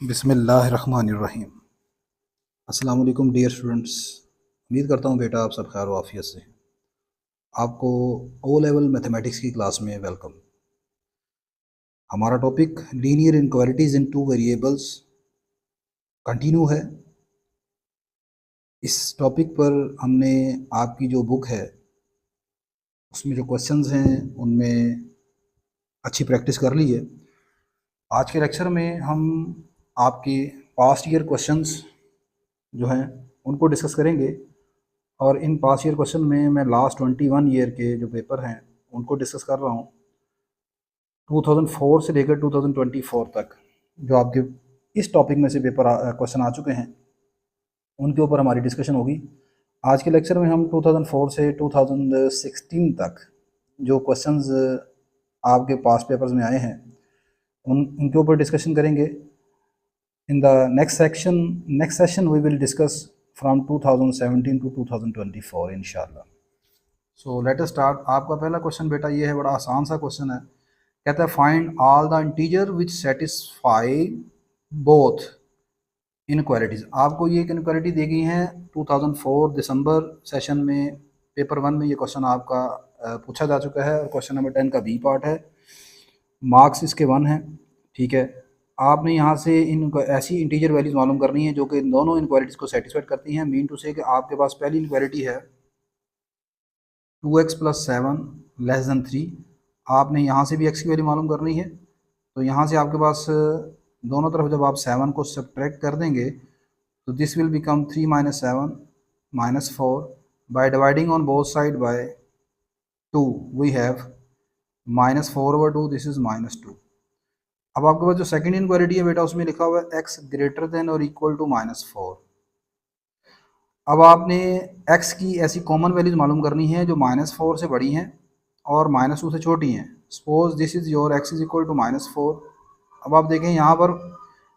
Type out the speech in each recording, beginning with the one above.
बिस्मिल्लाहिर्रहमानिर्रहीम। अस्सलाम वालेकुम डियर स्टूडेंट्स। उम्मीद करता हूँ बेटा आप सब खैर व आफियत से हैं। आपको ओ लेवल मैथमेटिक्स की क्लास में वेलकम। हमारा टॉपिक लीनियर इनक्वालिटीज़ इन टू वेरिएबल्स कंटिन्यू है। इस टॉपिक पर हमने आपकी जो बुक है उसमें जो क्वेश्चंस हैं उनमें अच्छी प्रैक्टिस कर ली है। आज के लेक्चर में हम आपके पास्ट ईयर क्वेश्चंस जो हैं उनको डिस्कस करेंगे और इन पास ईयर क्वेश्चन में मैं लास्ट 21 ईयर के जो पेपर हैं उनको डिस्कस कर रहा हूँ। 2004 से लेकर 2024 तक जो आपके इस टॉपिक में से पेपर क्वेश्चन आ चुके हैं उनके ऊपर हमारी डिस्कशन होगी। आज के लेक्चर में हम 2004 से 2016 तक जो क्वेश्चंस आपके पास पेपर्स में आए हैं उनके ऊपर डिस्कशन करेंगे। In the next session we will discuss from 2017 to 2024 इंशाल्लाह। So let us start. आपका पहला क्वेश्चन बेटा ये है, बड़ा आसान सा क्वेश्चन है। कहता है find all the integer which satisfy both inequalities. आपको ये एक इनक्वालिटी दी गई है 2004 दिसंबर सेशन में, पेपर 1 में ये क्वेश्चन आपका पूछा जा चुका है और क्वेश्चन नंबर 10 का बी पार्ट है। मार्क्स इसके 1 है। ठीक है, आपने यहाँ से इन ऐसी इंटीजर वैल्यूज़ मालूम करनी है जो कि दोनों इनक्वालिटीज़ को सेटिस्फाइड करती हैं। मीन टू से कि आपके पास पहली इनक्वालिटी है 2x + 7 < 3। आपने यहाँ से भी x की वैल्यू मालूम करनी है, तो यहाँ से आपके पास दोनों तरफ जब आप 7 को सब्ट्रैक्ट कर देंगे तो this will become 3 - 7 - 4। By dividing on both side by 2 we have -4/2, this is -2। अब आपके पास जो सेकंड इनक्वालिटी है बेटा उसमें लिखा हुआ है x ग्रेटर देन और इक्वल टू -4। अब आपने x की ऐसी कॉमन वैल्यूज मालूम करनी है जो -4 से बड़ी हैं और -2 से छोटी हैं। Suppose this is your x is equal to -4। अब आप देखें यहाँ पर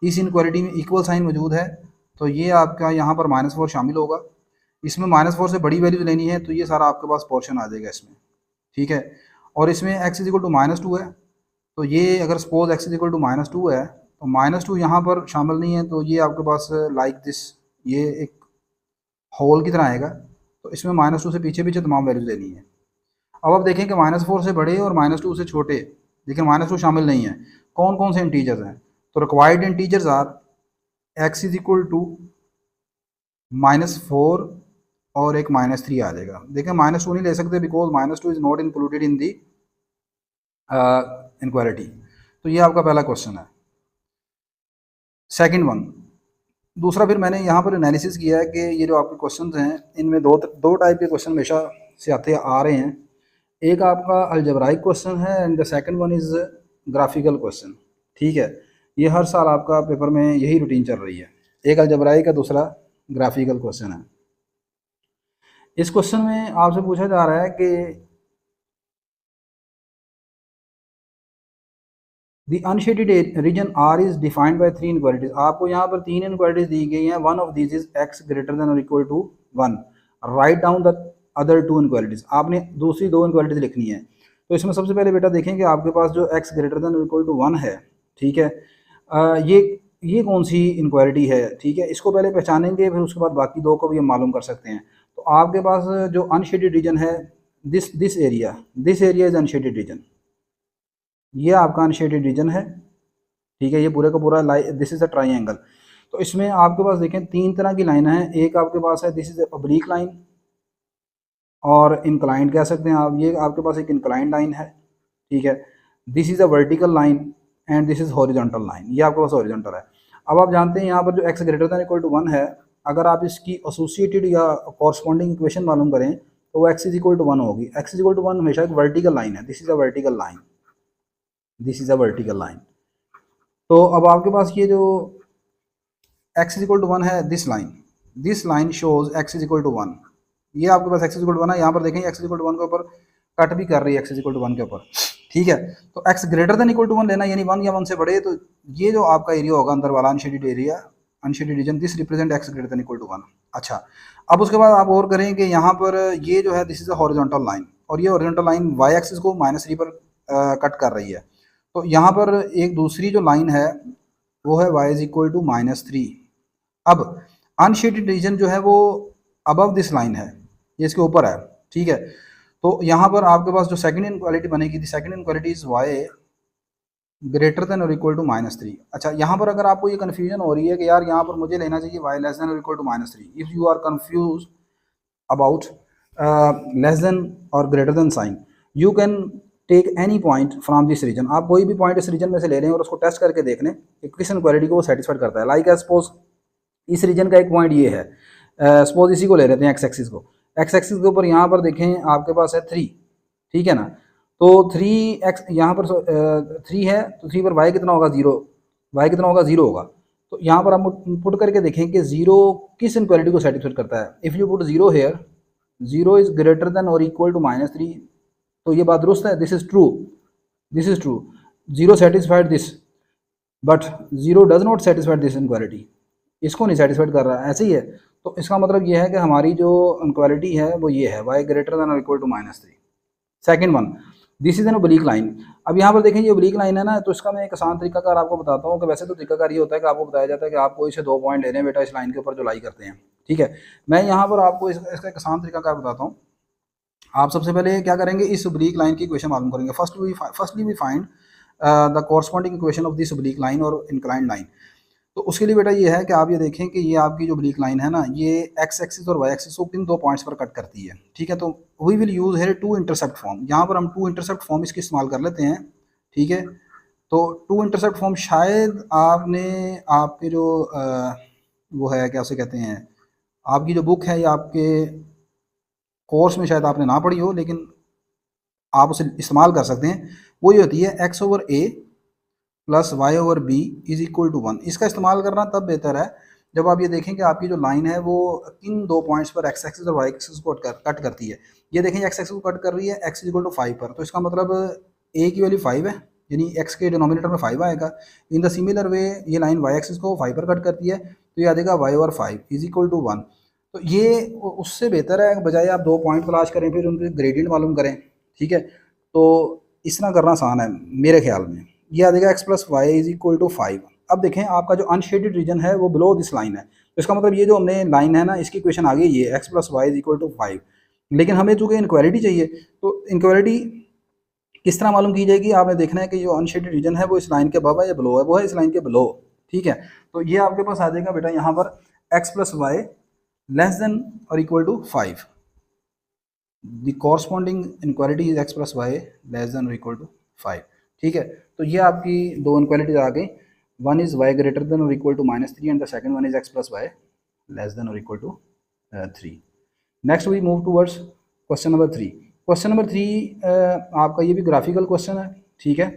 इस इनक्वालिटी में इक्वल साइन मौजूद है, तो ये आपका यहाँ पर -4 शामिल होगा। इसमें -4 से बड़ी वैल्यूज लेनी है तो ये सारा आपके पास पोर्शन आ जाएगा इसमें। ठीक है, और इसमें x इज इक्वल टू -2 है, तो ये अगर suppose x is equal to -2 है तो -2 यहाँ पर शामिल नहीं है, तो ये आपके पास लाइक दिस ये एक होल की तरह आएगा। तो इसमें -2 से पीछे पीछे तमाम वैल्यूज लेनी है। अब आप देखें कि -4 से बड़े और -2 से छोटे, लेकिन -2 शामिल नहीं है। कौन कौन से इंटीजर्स हैं? तो required integers are x is equal to -4 और एक -3 आ जाएगा। देखें -2 नहीं ले सकते because -2 is not included in the inequality. तो ये आपका पहला क्वेश्चन है। सेकंड वन, दूसरा फिर मैंने यहाँ पर एनालिसिस किया है कि ये जो आपके क्वेश्चन हैं इनमें दो टाइप के क्वेश्चन हमेशा से आते आ रहे हैं। एक आपका अलजबराइक क्वेश्चन है and the second one is graphical question. ठीक है, ये हर साल आपका पेपर में यही रूटीन चल रही है। एक अलजबराइक का, दूसरा ग्राफिकल क्वेश्चन है। इस क्वेश्चन में आपसे पूछा जा रहा है कि the unshaded region R is defined by 3 inequalities. आपको यहाँ पर 3 इनक्वालिटीज दी गई हैं। One of this is x greater than और equal to 1। Write down the other 2 inequalities. आपने दूसरी 2 इनक्वालिटीज लिखनी है। तो इसमें सबसे पहले बेटा देखें कि आपके पास जो x ग्रेटर देन और इक्वल टू 1 है, ठीक है, ये कौन सी इनक्वालिटी है? ठीक है, इसको पहले पहचानेंगे, फिर उसके बाद बाकी 2 को भी हम मालूम कर सकते हैं। तो आपके पास जो अनशेडेड रीजन है, this area is unshaded region. ये आपका अनशेडेड रीजन है। ठीक है, ये पूरे का पूरा दिस इज अ ट्राइंगल। तो इसमें आपके पास देखें 3 तरह की लाइन है। एक आपके पास है दिस इज ऑब्लिक लाइन और इंक्लाइंड कह सकते हैं आप। ये आपके पास एक इंक्लाइंड लाइन है। ठीक है, this is a vertical line and this is horizontal line. ये आपके पास हॉरिजॉन्टल है। अब आप जानते हैं यहाँ पर जो x greater than equal to 1 है, अगर आप इसकी एसोसिएटेड या कॉरस्पॉन्डिंग इक्वेशन मालूम करें तो वो x इज इक्वल टू 1 होगी। x इज इक्वल टू 1 हमेशा एक वर्टिकल लाइन है। This is a vertical line, this is a vertical line. तो अब आपके पास ये जो x इज इक्वल टू 1 है, this line shows x is equal to 1। ये आपके पास x इज इक्वल टू 1 है। यहाँ पर देखें x इज इक्वल टू 1 के ऊपर कट भी कर रही है x इज इक्वल टू 1 के ऊपर। ठीक है, तो x greater than equal to 1 लेना, यानी 1 या 1 से बड़े। तो ये जो आपका एरिया होगा अंदर वाला unshaded area, unshaded region, this represent x greater than equal to 1। अच्छा, अब उसके बाद आप और करें कि यहाँ पर ये जो है this is a horizontal line और ये हॉरिजॉन्टल लाइन y एक्सिस को -3 पर कट कर रही है। तो यहाँ पर एक दूसरी जो लाइन है वो है y इज इक्वल टू -3। अब अनशेडेड रीजन जो है वो अबव दिस लाइन है, ये इसके ऊपर है, ठीक है। तो यहाँ पर आपके पास जो सेकंड इनक्वालिटी बनेगी थी, second inequality is y greater than और इक्वल टू -3। अच्छा, यहाँ पर अगर आपको ये कन्फ्यूजन हो रही है कि यार यहाँ पर मुझे लेना चाहिए y लेस देन और equal to -3, if you are confuse about less than और greater than sign, you can take any point from this region. आप कोई भी पॉइंट इस रीजन में से ले लें और उसको टेस्ट करके देख लें कि किस इनक्वालिटी को वो सेटिस्फाइड करता है। लाइक सपोज इस रीजन का एक पॉइंट ये है, सपोज इसी को ले लेते हैं एक्स एक्सिस को। एक्स एक्सिस के ऊपर यहाँ पर देखें आपके पास है 3, ठीक है ना। तो 3x यहाँ पर 3 है, तो 3 पर y कितना होगा 0, y कितना होगा 0 होगा। तो यहाँ पर हम पुट करके देखें कि 0 किस इनक्वालिटी को सेटिस्फाइड करता है। If you put 0 here, 0 is greater than और इक्वल टू -3, तो ये बात दुरुस्त है, this is true, this is true. 0 satisfied this, but 0 does not satisfied this inequality, इसको नहीं सेटिस्फाइड कर रहा है, ऐसे ही है। तो इसका मतलब ये है कि हमारी जो इनक्वालिटी है वो ये है, y ग्रेटर देन और equal to -3। Second one, this is an oblique line. अब यहाँ पर देखें ये ओब्लीक लाइन है ना, तो इसका मैं एक आसान तरीकाकार आपको बताता हूँ कि वैसे तो तरीकाकार ये होता है कि आपको बताया जाता है कि आपको इसे 2 पॉइंट लेने हैं बेटा इस लाइन के ऊपर जो लाई करते हैं, ठीक है। मैं यहाँ पर आपको इसका एक आसान तरीकाकार बताता हूँ। आप सबसे पहले क्या करेंगे, इस ओब्लीक लाइन की इक्वेशन मालूम करेंगे। Firstly we find the corresponding equation of this oblique line और इंक्लाइंड लाइन। तो उसके लिए बेटा ये है कि आप ये देखें कि ये आपकी जो ओब्लीक लाइन है ना, ये एक्स एक्सिस और वाई एक्सिस को किन 2 पॉइंट्स पर कट करती है, ठीक है। तो we will use here 2 intercept form. यहाँ पर हम 2 इंटरसेप्ट फॉर्म इसकी इस्तेमाल कर लेते हैं, ठीक है। तो 2 इंटरसेप्ट फॉर्म शायद आपने आपके जो वो है क्या उसे कहते हैं, आपकी जो बुक है या आपके कोर्स में शायद आपने ना पढ़ी हो, लेकिन आप उसे इस्तेमाल कर सकते हैं। वो ये होती है x over a plus y over b is equal to 1। इसका इस्तेमाल करना तब बेहतर है जब आप ये देखें कि आपकी जो लाइन है वो किन 2 पॉइंट्स पर एक्स एक्सिस और वाई एक्सिस को कट करती है। ये देखें एक्स एक्सिस को कट कर रही है x इज इक्वल टू 5 पर, तो इसका मतलब a की वैल्यू 5 है, यानी x के डिनोमिनेटर में 5 आएगा। इन द सिमिलर वे ये लाइन y एक्सिस को 5 पर कट करती है, तो ये आ जाएगा y over 5 is equal to 1। तो ये उससे बेहतर है बजाय आप 2 पॉइंट तलाश करें फिर उनके ग्रेडियंट मालूम करें, ठीक है। तो इस तरह करना आसान है मेरे ख्याल में। ये आ जाएगा x plus y is equal to 5। अब देखें आपका जो अनशेडेड रीजन है वो बिलो दिस लाइन है, तो इसका मतलब ये जो हमने लाइन है ना इसकी इक्वेशन आ गई ये x plus y is equal to 5। लेकिन हमें चूँकि इनक्वालिटी चाहिए, तो इनक्वालिटी किस तरह मालूम की जाएगी, आपने देखना है कि जो अनशेडेड रीजन है वो इस लाइन के अबव है या बिलो है, वो है इस लाइन के बिलो, ठीक है। तो ये आपके पास आ जाएगा बेटा यहाँ पर x plus y less than और equal to 5। The corresponding inequality is x plus y less than और इक्वल टू 5, ठीक है। तो ये आपकी 2 इनक्वालिटीज आ गई, one is y greater than और equal to -3 and the second one is x plus y less than और equal to 3। Next we move towards question number 3। Question number 3 आपका ये भी ग्राफिकल क्वेश्चन है, ठीक है।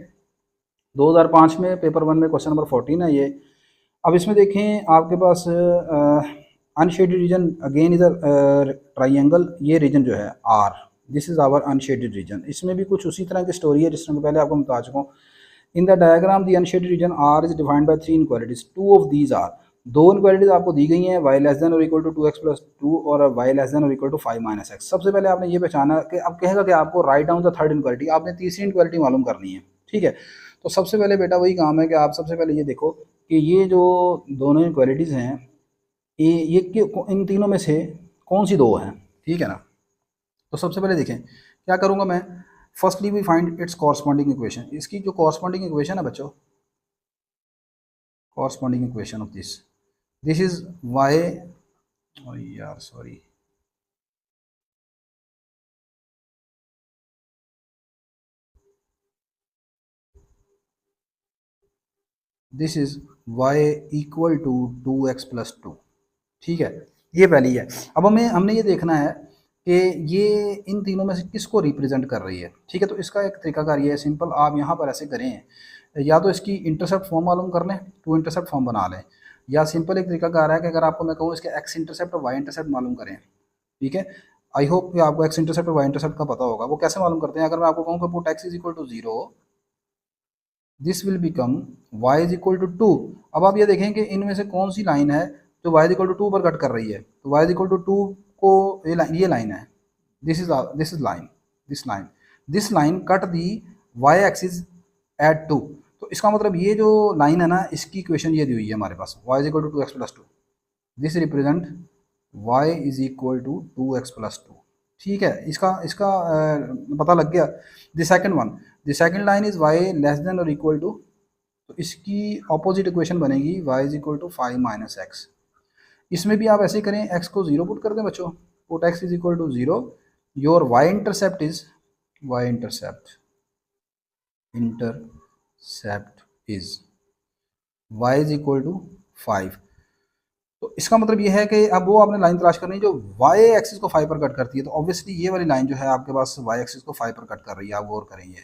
2005 में पेपर 1 में क्वेश्चन नंबर 14 है ये। अब इसमें देखें आपके पास अनशेडेड रीजन अगेन इधर ट्राइंगल, ये रीजन जो है R, this is our unshaded region. इसमें भी कुछ उसी तरह की स्टोरी है जिस तरह पहले आपको बता चुका हूँ। In the diagram the unshaded region R is defined by 3 inequalities, 2 of these are, 2 inequalities आपको दी गई हैं, y लेस देन और इक्वल टू 2x प्लस 2 और y लेस देन और इक्वल टू 5 माइनस x। सबसे पहले आपने ये पहचाना कि अब कहेगा कि आपको right down the third inequality, आपने तीसरी इनक्वालिटी मालूम करनी है, ठीक है। तो सबसे पहले बेटा वही काम है कि आप सबसे पहले ये देखो कि ये जो दोनों इनक्वालिटीज़ हैं ये इन तीनों में से कौन सी 2 हैं, ठीक है ना। तो सबसे पहले देखें क्या करूँगा मैं, firstly we find its corresponding equation. इसकी जो कॉरस्पॉन्डिंग इक्वेशन है बच्चों, corresponding equation of this is y, यार sorry, this is y equal to 2x plus 2, ठीक है। ये पहली है। अब हमने ये देखना है कि ये इन तीनों में से किसको रिप्रेजेंट कर रही है, ठीक है। तो इसका एक तरीकाकार ये है सिंपल, आप यहाँ पर ऐसे करें, या तो इसकी इंटरसेप्ट फॉर्म मालूम कर लें, 2 इंटरसेप्ट फॉर्म बना लें, या सिंपल एक तरीकाकार है कि अगर आपको मैं कहूँ इसके एक्स इंटरसेप्ट और वाई इंटरसेप्ट मालूम करें, ठीक है। आई होप कि आपको एक्स इंटरसेप्ट और वाई इंटरसेप्ट का पता होगा। वो कैसे मालूम करते हैं, अगर मैं आपको कहूँ कि put x is equal to 0, this will become y is equal to 2। अब आप ये देखें कि इनमें से कौन सी लाइन है जो y इज इक्वल टू 2 पर कट कर रही है, तो y इज इक्वल टू 2 को ये लाइन है, this is line, this line cut the y axis at 2। तो इसका मतलब ये जो लाइन है ना, इसकी इक्वेशन ये दी हुई है हमारे पास, y is equal to 2x+2, this represent y is equal to 2x+2। ठीक है, इसका इसका पता लग गया। The second one, the second line is y less than और इक्वल टू, तो इसकी ऑपोजिट इक्वेशन बनेगी y is equal to 5 minus x. इसमें भी आप ऐसे करें, x को 0 पुट कर दें बच्चों, put x is equal to 0, your y intercept is, y intercept is y is equal to 5। तो इसका मतलब ये है कि अब वो आपने लाइन तलाश करनी है जो y एक्सिस को 5 पर कट करती है। तो ऑब्वियसली ये वाली लाइन जो है आपके पास y एक्सिस को 5 पर कट कर रही है, आप गौर करेंगे।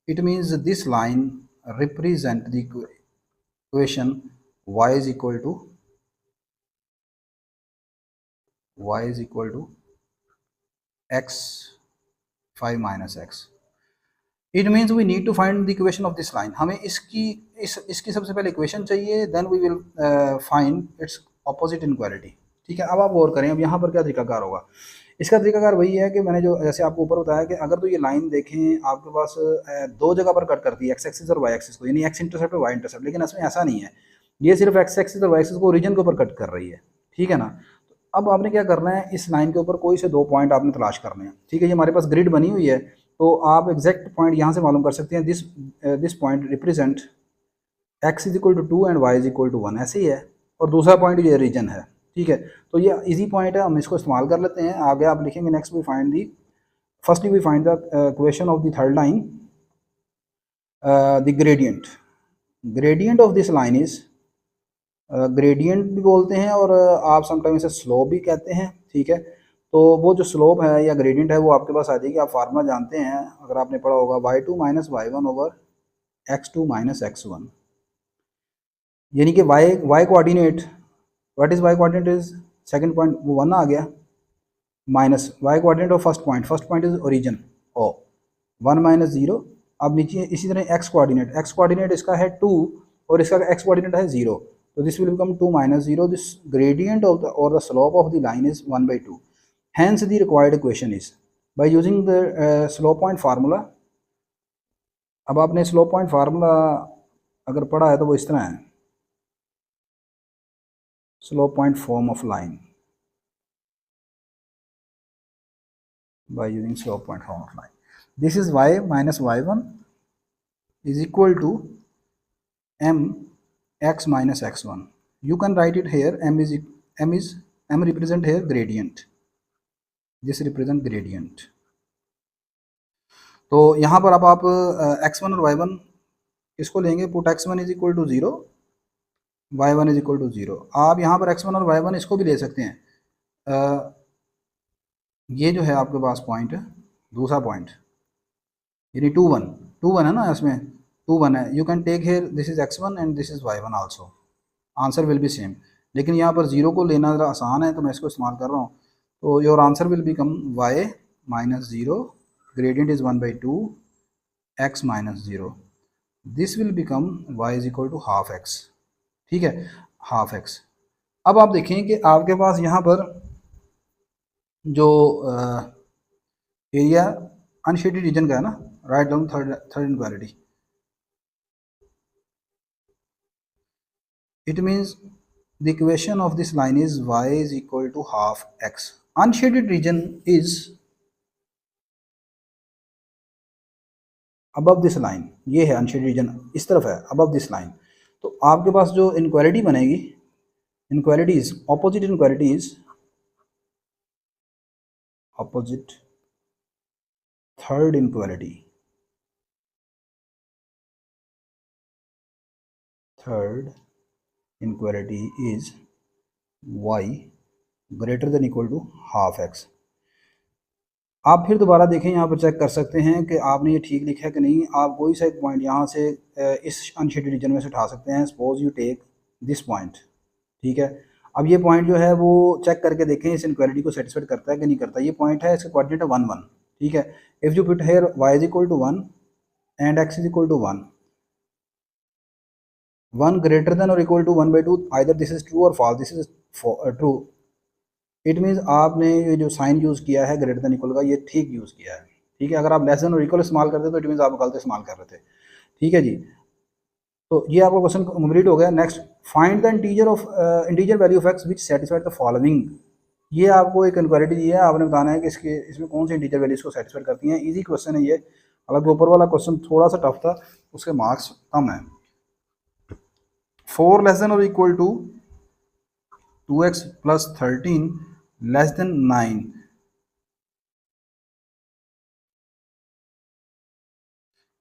It means this line represent the equation y is equal to x 5 minus x. It means we need to find the equation of this line. हमें इसकी सबसे पहले इक्वेशन चाहिए, then we will find its opposite inequality. ठीक है, अब आप गौर करें, अब यहाँ पर क्या तरीकाकार होगा। इसका तरीकाकार वही है कि मैंने जो जैसे आपको ऊपर बताया कि अगर तो ये लाइन देखें आपके पास दो जगह पर कट करती है, एक्स एक्सिस और वाई एक्सिस को, यानी एक्स इंटरसेप्ट और वाई इंटरसेप्ट, लेकिन इसमें ऐसा नहीं है, ये सिर्फ एक्स एक्सिस और वाई एक्सिस को ओरिजिन के ऊपर कट कर रही है। ठीक है ना, अब आपने क्या करना है, इस लाइन के ऊपर कोई से दो पॉइंट आपने तलाश करने हैं। ठीक है, ये हमारे पास ग्रिड बनी हुई है, तो आप एग्जैक्ट पॉइंट यहाँ से मालूम कर सकते हैं। This point represent x is equal to 2 and y is equal to 1, ऐसे ही है। और दूसरा पॉइंट ये रीजन है। ठीक है, तो ये इजी पॉइंट है, हम इसको इस्तेमाल कर लेते हैं। आगे आप लिखेंगे next we find the, firstly we find the equation of the third line, the gradient of this line is, gradient भी बोलते हैं और आप समटाइम इसे स्लोप भी कहते हैं। ठीक है, तो वो जो स्लोप है या ग्रेडियंट है वो आपके पास आ जाएगी। आप फार्मूला जानते हैं, अगर आपने पढ़ा होगा, y2 minus y1 over x2 minus x1, यानी कि y coordinate, what is y coordinate is, second point वो 1 आ गया, minus y coordinate of first point is origin O 1 minus 0। अब नीचे इसी तरह x कोऑर्डिनेट इसका है 2 और इसका x कोऑर्डिनेट है 0, तो this will become 2 minus 0। This gradient of the और the slope of the line is 1/2। Hence the required equation is, by using the slope point formula। अब आपने स्लोप पॉइंट फार्मूला अगर पढ़ा है तो वो इस तरह है, slope point form of line, by using slope point form of line, this is y minus y1 is equal to m x minus x1। you can write it here, m represent here gradient, this represent gradient। तो यहाँ पर अब आप x1 और y1 इसको लेंगे, put x1 is equal to 0, y1 is equal to 0। आप यहाँ पर x1 और y1 इसको भी ले सकते हैं। ये जो है आपके पास पॉइंट, दूसरा पॉइंट यानी 2 1 है ना, इसमें 2 1 है। You can take here this is x1 and this is y1 also, answer will be same. लेकिन यहाँ पर 0 को लेना ज़रा आसान है तो मैं इसको इस्तेमाल कर रहा हूँ। तो your answer will become y minus 0, gradient is 1/2 x minus 0, this will become y is equal to half x। ठीक है, हाफ x। अब आप देखें कि आपके पास यहाँ पर जो एरिया अनशेडेड रीजन का है ना, write down third inequality, it means the equation of this line is y is equal to half x। Unshaded region is above this line, ये है अनशेडेड रीजन, इस तरफ है अबव दिस लाइन। तो आपके पास जो इनक्वालिटी बनेगी, inequalities opposite inequalities, opposite third inequality, third inequality is y greater than equal to half x। आप फिर दोबारा देखें, यहाँ पर चेक कर सकते हैं कि आपने ये ठीक लिखा है कि नहीं। आप कोई सा एक पॉइंट यहाँ से इस अनशेडेड रीजन में से उठा सकते हैं। Suppose you take this point. ठीक है, अब ये पॉइंट जो है वो चेक करके देखें इस इनक्वालिटी को सेटिस्फाइड करता है कि नहीं करता। ये पॉइंट है, इसका कोऑर्डिनेट है 1 1। ठीक है, if you put here y is equal to 1 and x is equal to 1, 1 greater than और equal to 1/2, either this is true और false, this is true. It means आपने ये जो साइन यूज़ किया है ग्रेटर देन इक्वल का, ये ठीक यूज़ किया है। ठीक है, अगर आप लेस देन और इक्वल इस्तेमाल करते तो इट मीन्स आप गलत इस्तेमाल कर रहे थे। ठीक है जी, तो ये आपका क्वेश्चन कंप्लीट हो गया। Next, find the integer value of x which satisfied the following. ये आपको एक इनक्वालिटी दी है, आपने बताना है कि इसमें कौन सी इंटीजर वैल्यूज को सेटिस्फाइड करती हैं। इजी क्वेश्चन है ये, हालांकि ऊपर वाला क्वेश्चन थोड़ा सा टफ था, उसके मार्क्स कम है। 4 लेस देन और equal to 2x plus 13 less than 9।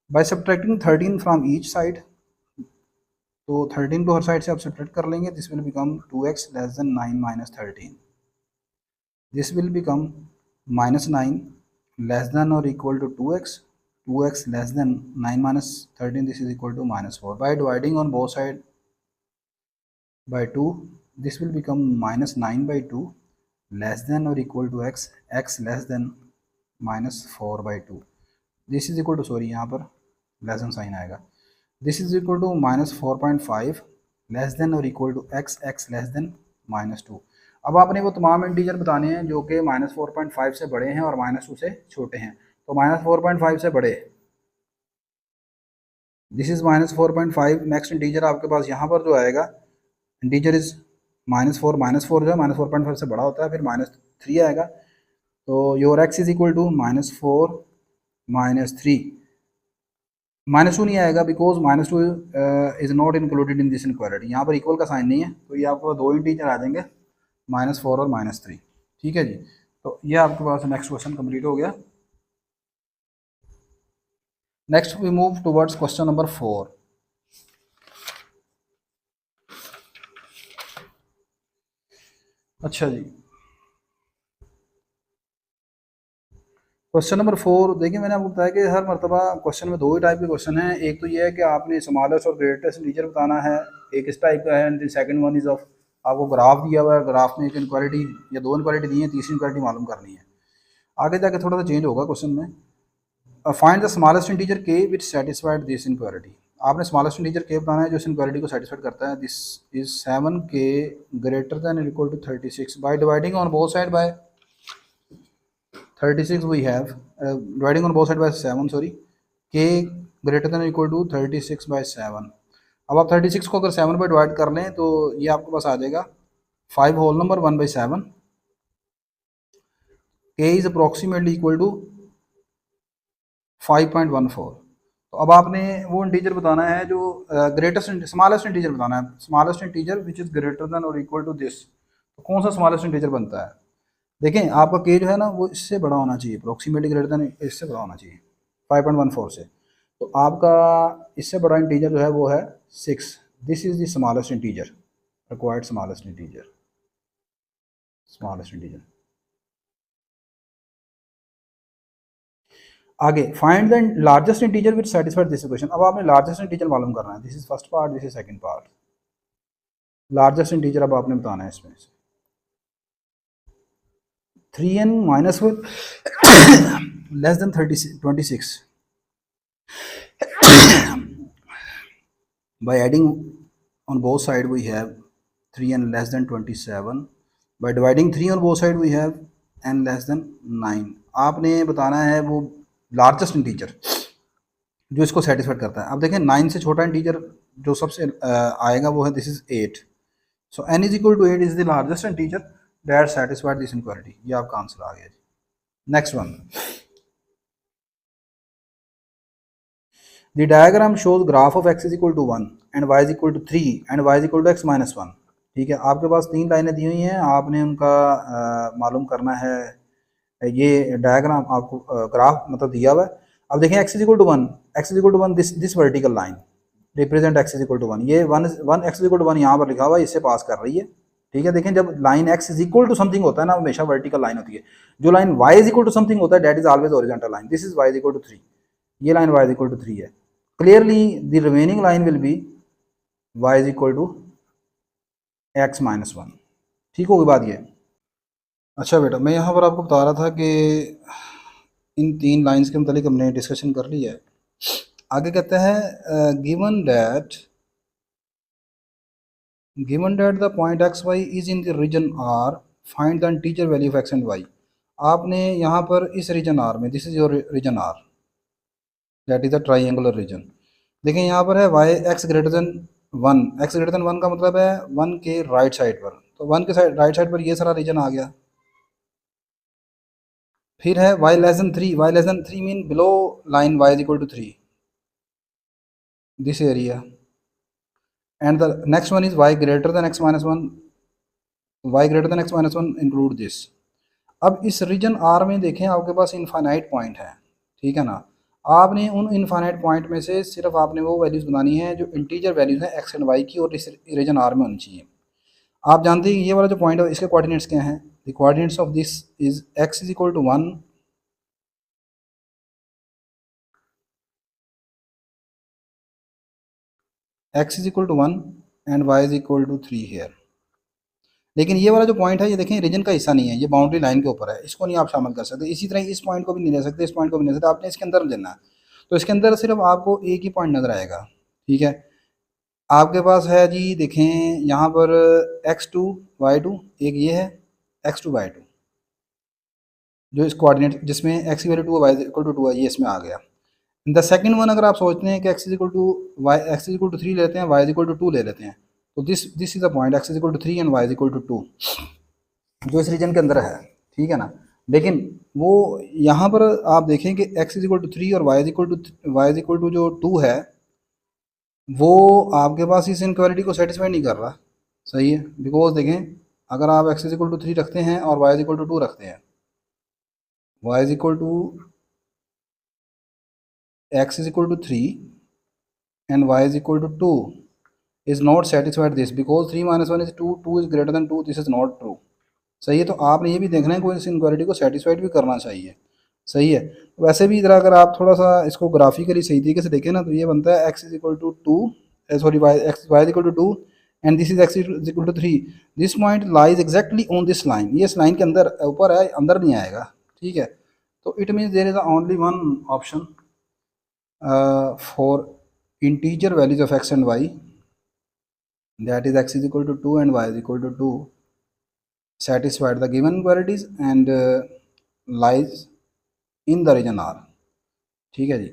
By subtracting 13 from each side, तो 13 को हर साइड से आप सब्ट्रैक्ट कर लेंगे, this will become 2x less than 9 minus 13। This will become minus 9 less than और equal to 2x less than 9 minus 13, this is equal to minus 4। By dividing on both side by 2, this will become minus 9 by 2 less than or equal to x less than minus 4 by 2, this is equal to, sorry यहाँ पर less than sign आएगा, this is equal to minus 4.5 less than or equal to x less than minus 2। अब आपने वो तमाम integer बताने हैं जो कि माइनस 4.5 से बड़े हैं और माइनस 2 से छोटे हैं। तो माइनस 4.5 से बड़े, this is minus 4.5। Next integer आपके पास यहाँ पर जो आएगा इंटीजर इज माइनस 4 जो है माइनस 4.5 से बड़ा होता है, फिर माइनस 3 आएगा। तो your x is equal to minus 4 minus 3, minus 2 नहीं आएगा because minus 2 is not included in this inequality. यहाँ पर इक्वल का साइन नहीं है, तो ये आपको दो इंटीजर आ जाएंगे, माइनस 4 और माइनस 3। ठीक है जी, तो ये आपके पास नेक्स्ट क्वेश्चन कंप्लीट हो गया। Next we move towards question number 4। अच्छा जी, क्वेश्चन नंबर 4 देखिए, मैंने आपको बताया कि हर मरतबा क्वेश्चन में दो ही टाइप के क्वेश्चन हैं। एक तो ये है कि आपने स्मॉलेस्ट और ग्रेटेस्ट इंटीजर बताना है, एक इस टाइप का है, and second one is of आपको ग्राफ दिया हुआ है, ग्राफ में एक इनक्वालिटी या दो इनक्वालिटी दी है, तीसरी इनक्वालिटी मालूम करनी है। आगे जाके थोड़ा सा चेंज होगा क्वेश्चन में। फाइंड द स्मॉलेस्ट इंटीजर के विच सेटिस्फाइड दिस इनक्वालिटी। आपने स्मॉलेस्ट इंटीजर के बताना है जो इस इनक्वालिटी को सेटिस्फाइड करता है। This is 7k greater than equal to 36 by dividing on both side by 36 we have dividing on both side by 7, sorry, k greater than or equal to 36 by 7। अब आप 36 को अगर 7 पर डिवाइड कर लें तो ये आपके पास आ जाएगा 5 whole number 1 by 7, k is approximately equal to 5.14। तो अब आपने वो इंटीजर बताना है जो ग्रेटेस्ट स्मॉलेस्ट इंटीजर बताना है, smallest integer which is greater than और इक्वल टू दिस। तो कौन सा स्मॉलेस्ट इंटीजर बनता है? देखें, आपका के जो है ना वो इससे बड़ा होना चाहिए, अप्रोक्सीमेटली ग्रेटर देन इससे बड़ा होना चाहिए 5.14 से। तो आपका इससे बड़ा इंटीजर जो है वो है 6। This is the smallest integer required, smallest integer, smallest integer. आगे find the largest integer which satisfied this equation. अब आपने लार्जेस्ट इंटीजर मालूम करना है। This is first part, this is second part. Largest integer अब आपने बताना है इसमें से 3n minus 4 less than 26 by adding on both side we have 3n less than 27 by dividing 3 on both side we have n less than 9। आपने बताना है वो लार्जेस्ट इंटीजर जो इसको सेटिस्फाइड करता है। अब देखें 9 से छोटा इंटीजर जो सबसे आएगा वो है this is 8। So n is equal to 8 is the largest integer that satisfied this inequality. ये आपका आंसर आ गया जी। Next one, the diagram shows graph of x is equal to 1 and y is equal to 3 and y is equal to x minus 1। ठीक है, आपके पास तीन लाइनें दी हुई हैं, आपने उनका मालूम करना है। ये डायग्राम आपको ग्राफ मतलब दिया हुआ है। अब देखें x is equal to 1, x is equal to 1, this vertical line represent x is equal to 1। ये 1 x इज इक्वल टू 1 यहाँ पर लिखा हुआ है, इससे पास कर रही है। ठीक है, देखें जब line x is equal to something होता है ना, हमेशा वर्टिकल लाइन होती है। जो line y is equal to something होता है that is always horizontal line. This is y is equal to 3, ये line y is equal to 3 है। Clearly the remaining line will be y is equal to x minus 1। ठीक होगी बात ये। अच्छा बेटा, मैं यहाँ पर आपको बता रहा था कि इन तीन लाइंस के मतलब हमने डिस्कशन कर लिया है। आगे कहते हैं given that the point x y is in the region R, find the integer value of x and y. आपने यहाँ पर इस रीजन आर में, this is your region R, that is the triangular region, देखें यहाँ पर है y x greater than one, x greater than one का मतलब है वन के राइट साइड पर, तो वन के साइड राइट साइड पर ये सारा रीजन आ गया। फिर है y less than three, y less than three mean below line y is equal to three, this area. And the next one is y greater than x minus one, y greater than x minus one include this. अब इस region R में देखें आपके पास infinite point है, ठीक है ना। आपने उन इनफाइनाइट पॉइंट में से सिर्फ आपने वो वैल्यूज़ बनानी है जो इंटीजर वैल्यूज़ हैं एक्स एंड वाई की, और इस रीजन आर में होनी चाहिए। आप जानते हैं कि ये वाला जो पॉइंट है इसके कोऑर्डिनेट्स क्या हैं, the coordinates of this is x is equal to one, x is equal to one and y is equal to three here. लेकिन ये वाला जो पॉइंट है ये देखें रीजन का हिस्सा नहीं है, ये बाउंड्री लाइन के ऊपर है, इसको नहीं आप शामिल कर सकते। इसी तरह इस पॉइंट को भी नहीं ले सकते, इस पॉइंट को भी नहीं ले सकते, आपने इसके अंदर लेना है। तो इसके अंदर सिर्फ आपको एक ही पॉइंट नज़र आएगा, ठीक है। आपके पास है जी देखें यहाँ पर एक्स टू वाई टू, एक ये है एक्स टू वाई टू, जो इस कोऑर्डिनेट जिसमें एक्स की value two y equal to two है, ये इसमें आ गया। द सेकंड वन अगर आप सोचते हैं कि x is equal to y, x is equal to three लेते हैं, y is equal to two ले लेते हैं, तो this is the point x is equal to three and y is equal to two, जो इस रीजन के अंदर है, ठीक है ना। लेकिन वो यहाँ पर आप देखें कि x is equal to three और वाई इज इक्वल टू जो टू है, वो आपके पास इस इनक्वालिटी को सेटिस्फाई नहीं कर रहा, सही है। बिकॉज देखें अगर आप x is equal to three रखते हैं और y is equal to two रखते हैं, y is equal to x is equal to three and y is equal to two is not satisfied this, because three minus one is two, two is greater than two, this is not true, सही है। तो आपने ये भी देखना है कोई इस इनक्वालिटी को सेटिस्फाइड भी करना चाहिए, सही है। वैसे भी इधर अगर आप थोड़ा सा इसको ग्राफिकली सही तरीके से देखें ना, तो ये बनता है x is equal to two, sorry y is equal to two and this is x is equal to three, this point lies exactly on this line, ये इस लाइन के अंदर ऊपर है, अंदर नहीं आएगा, ठीक है। तो it means there is only one option for integer values of x and y, that is x is equal to 2 and y is equal to 2 satisfied the given quantities and lies in the region R, ठीक है जी।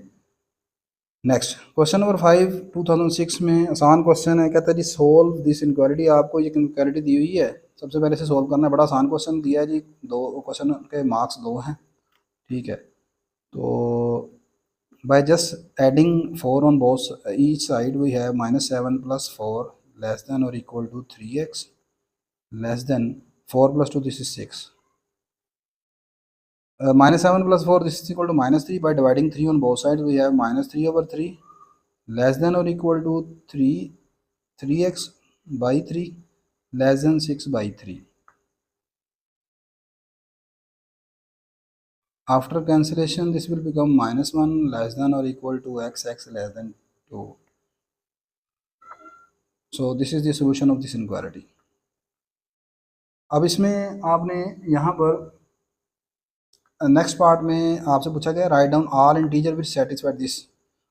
Next question number 5 2006 में आसान question है, कहता है जी solve this inequality. आपको ये inequality दी हुई है, सबसे पहले से सोल्व करना है, बड़ा आसान क्वेश्चन दिया है जी, दो क्वेश्चन के मार्क्स दो हैं, ठीक है। तो by just adding 4 on both each side we have minus 7 plus 4 less than or equal to 3x less than 4 plus 2, this is 6. Minus 7 plus 4, this is equal to minus 3. By dividing 3 on both sides we have minus 3 over 3 less than or equal to 3x by 3 less than 6 by 3. After cancellation this will become minus 1 less than or equal to x less than 2. So this is the solution of this inequality. अब इसमें आपने यहाँ पर next part में आपसे पूछा गया write down all integer which satisfied this.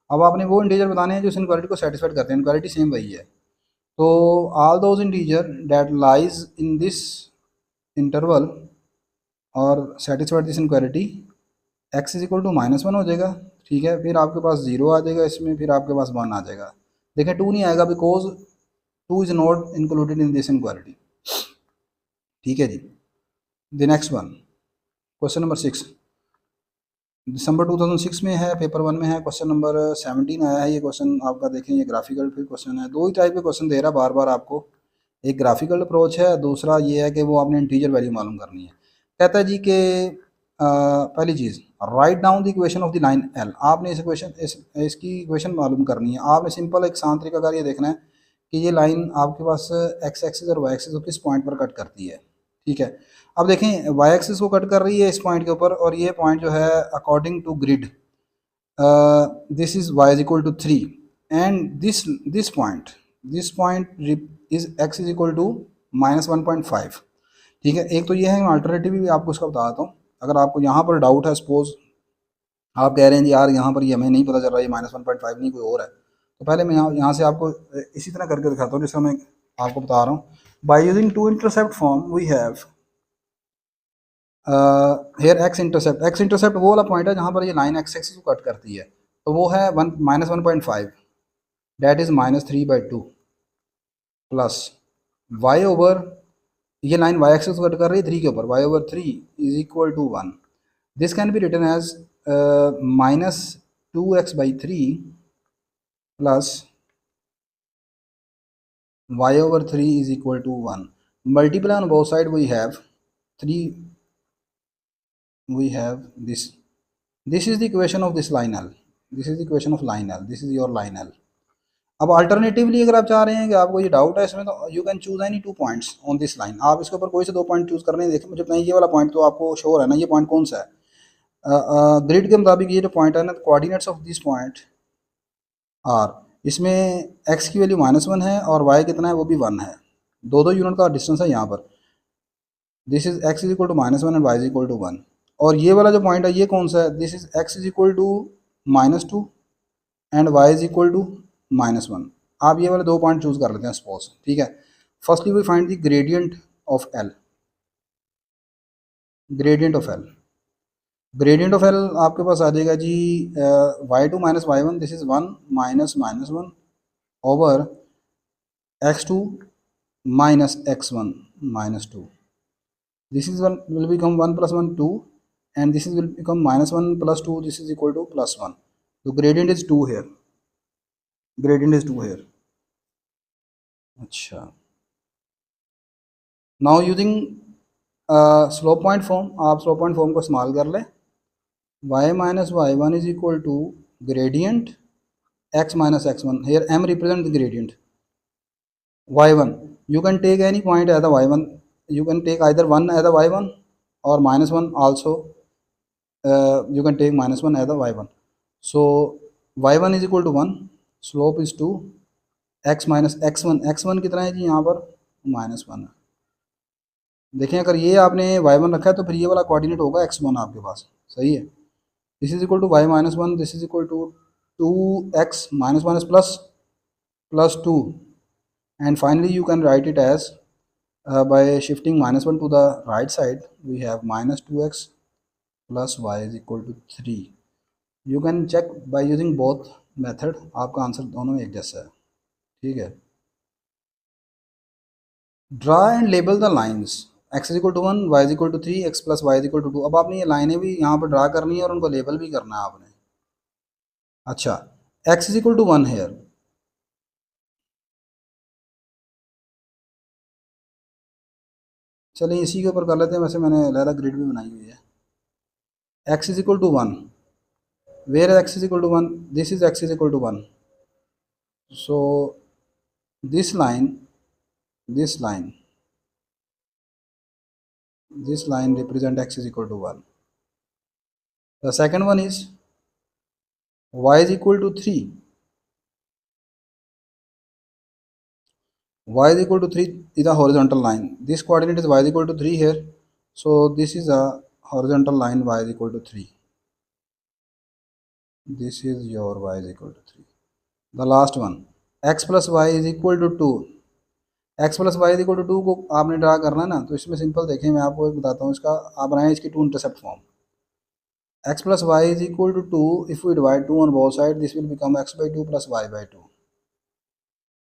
अब आपने वो इंटीजर बताने हैं जो इस इनक्वालिटी को सेटिस्फाइड करते हैं, इनक्वालिटी सेम वही है। तो all those integer that lies in this interval और satisfied this inequality, x is equal to minus one हो जाएगा, ठीक है। फिर आपके पास जीरो आ जाएगा इसमें, फिर आपके पास वन आ जाएगा। देखें टू नहीं आएगा because two is not included in this inequality, ठीक है जी। The next one question number 6 दिसंबर 2006 में है, पेपर 1 में है, क्वेश्चन नंबर 17 आया है। ये क्वेश्चन आपका देखें ये ग्राफिकल फिर क्वेश्चन है, दो ही टाइप के क्वेश्चन दे रहा है बार बार आपको, एक ग्राफिकल अप्रोच है, दूसरा ये है कि वो आपने इंटीजर वैल्यू मालूम करनी है। कहता है जी कि पहली चीज़ write down the equation of the line L, आपने इस इक्वेशन इसकी इक्वेशन मालूम करनी है। आपने सिंपल एक आसान तरीकाकार ये देखना है कि ये लाइन आपके पास एक्स एक्सिस और वाई एक्सिस को किस पॉइंट पर कट करती है, ठीक है। अब देखें वाई एक्सिस को कट कर रही है इस पॉइंट के ऊपर, और ये पॉइंट जो है according to grid this is y is equal to 3 and this point is x is equal to minus 1.5, ठीक है। एक तो ये है, मैं अल्टरनेटिव भी आपको उसका बताता हूँ। अगर आपको यहाँ पर डाउट है, सपोज आप कह रहे हैं यार यहाँ पर ये हमें नहीं पता चल रहा है माइनस 1.5 नहीं कोई और है, तो पहले मैं यहाँ से आपको इसी तरह करके दिखाता हूँ जिसका मैं आपको बता रहा हूँ। By using two intercept form we have here x intercept वो वाला पॉइंट है जहाँ पर ये लाइन एक्स एक्सिस को कट करती है, तो वो है minus 1.5, that is -3/2 plus y over, ये लाइन वाई एक्सिस कट कर रही है 3 के ऊपर, y/3 is equal to 1। This can be written as -2x/3 plus y/3 is equal to 1. Multiply on both sides, we have 3, we have this. This is the equation of this line L. This is the equation of line L. This is your line L. अब alternatively अगर आप चाह रहे हैं कि आपको ये doubt है इसमें, तो you can choose any 2 points on this line. आप इसके ऊपर कोई से 2 पॉइंट चूज कर रहे हैं। देखिए मुझे नहीं, ये वाला पॉइंट तो आपको श्योर है ना, ये पॉइंट कौन सा है। ग्रिड के मुताबिक ये जो पॉइंट है ना, coordinates of this point are, इसमें एक्स की वैल्यू -1 है और वाई कितना है वो भी 1 है, दो यूनिट का डिस्टेंस है यहाँ पर। This is x is equal to -1 and y is equal to 1। और ये वाला जो पॉइंट है ये कौन सा है, this is x is equal to -2 and y is equal to -1। आप ये वाले 2 पॉइंट चूज कर लेते हैं सपोज, ठीक है। Firstly we find the gradient of L. Gradient of L, gradient of L आपके पास आ जाएगा जी y2 - y1, this is 1 -1 over x2 -x1 -2। This is 1 will become 1 plus 1 2, and this is will become -1 plus 2, this is equal to +1. So gradient is 2 here, gradient is 2 here. अच्छा, now using slope point form, आप slope point form को इस्तेमाल कर लें। y minus y1 is equal to gradient x minus x1, here m represent the gradient y1। you can take any point as a y1, you can take either 1 as a y1 or -1 also, you can take -1 as a y1। so y1 is equal to 1, slope is 2, x minus x1, x1 कितना है जी यहाँ पर -1 है। देखें अगर ये आपने y1 रखा है तो फिर ये वाला कोऑर्डिनेट होगा x1 आपके पास, सही है। This is equal to y -1, this is equal to 2x -1 plus 2, and finally you can write it as by shifting -1 to the right side, we have -2x plus y is equal to 3। You can check by using both method, आपका answer दोनों में एक जैसा है, ठीक है। Draw and label the lines x is equal to 1, y is equal to 3, x plus y is equal to 2। अब आपने ये लाइनें भी यहाँ पर ड्रा करनी है और उनको लेबल भी करना है आपने। अच्छा, x is equal to 1 here, चलिए इसी के ऊपर कर लेते हैं। वैसे मैंने लहरा ग्रिड भी बनाई हुई है। x is equal to 1, where x is equal to 1, this is x is equal to 1। So this line, this line, this line represent x is equal to 1। The second one is y is equal to 3, y is equal to 3 is a horizontal line, this coordinate is y is equal to 3 here, so this is a horizontal line, y is equal to 3, this is your y is equal to 3। the last one, x plus y is equal to 2, x plus y equal to 2 को आपने draw करना है ना, तो इसमें simple देखें, मैं आपको एक बताता हूँ इसका, आप बनाएं इसकी 2 intercept form. x plus y is equal to 2, if we divide 2 on both sides, this will become x by 2 plus y by 2।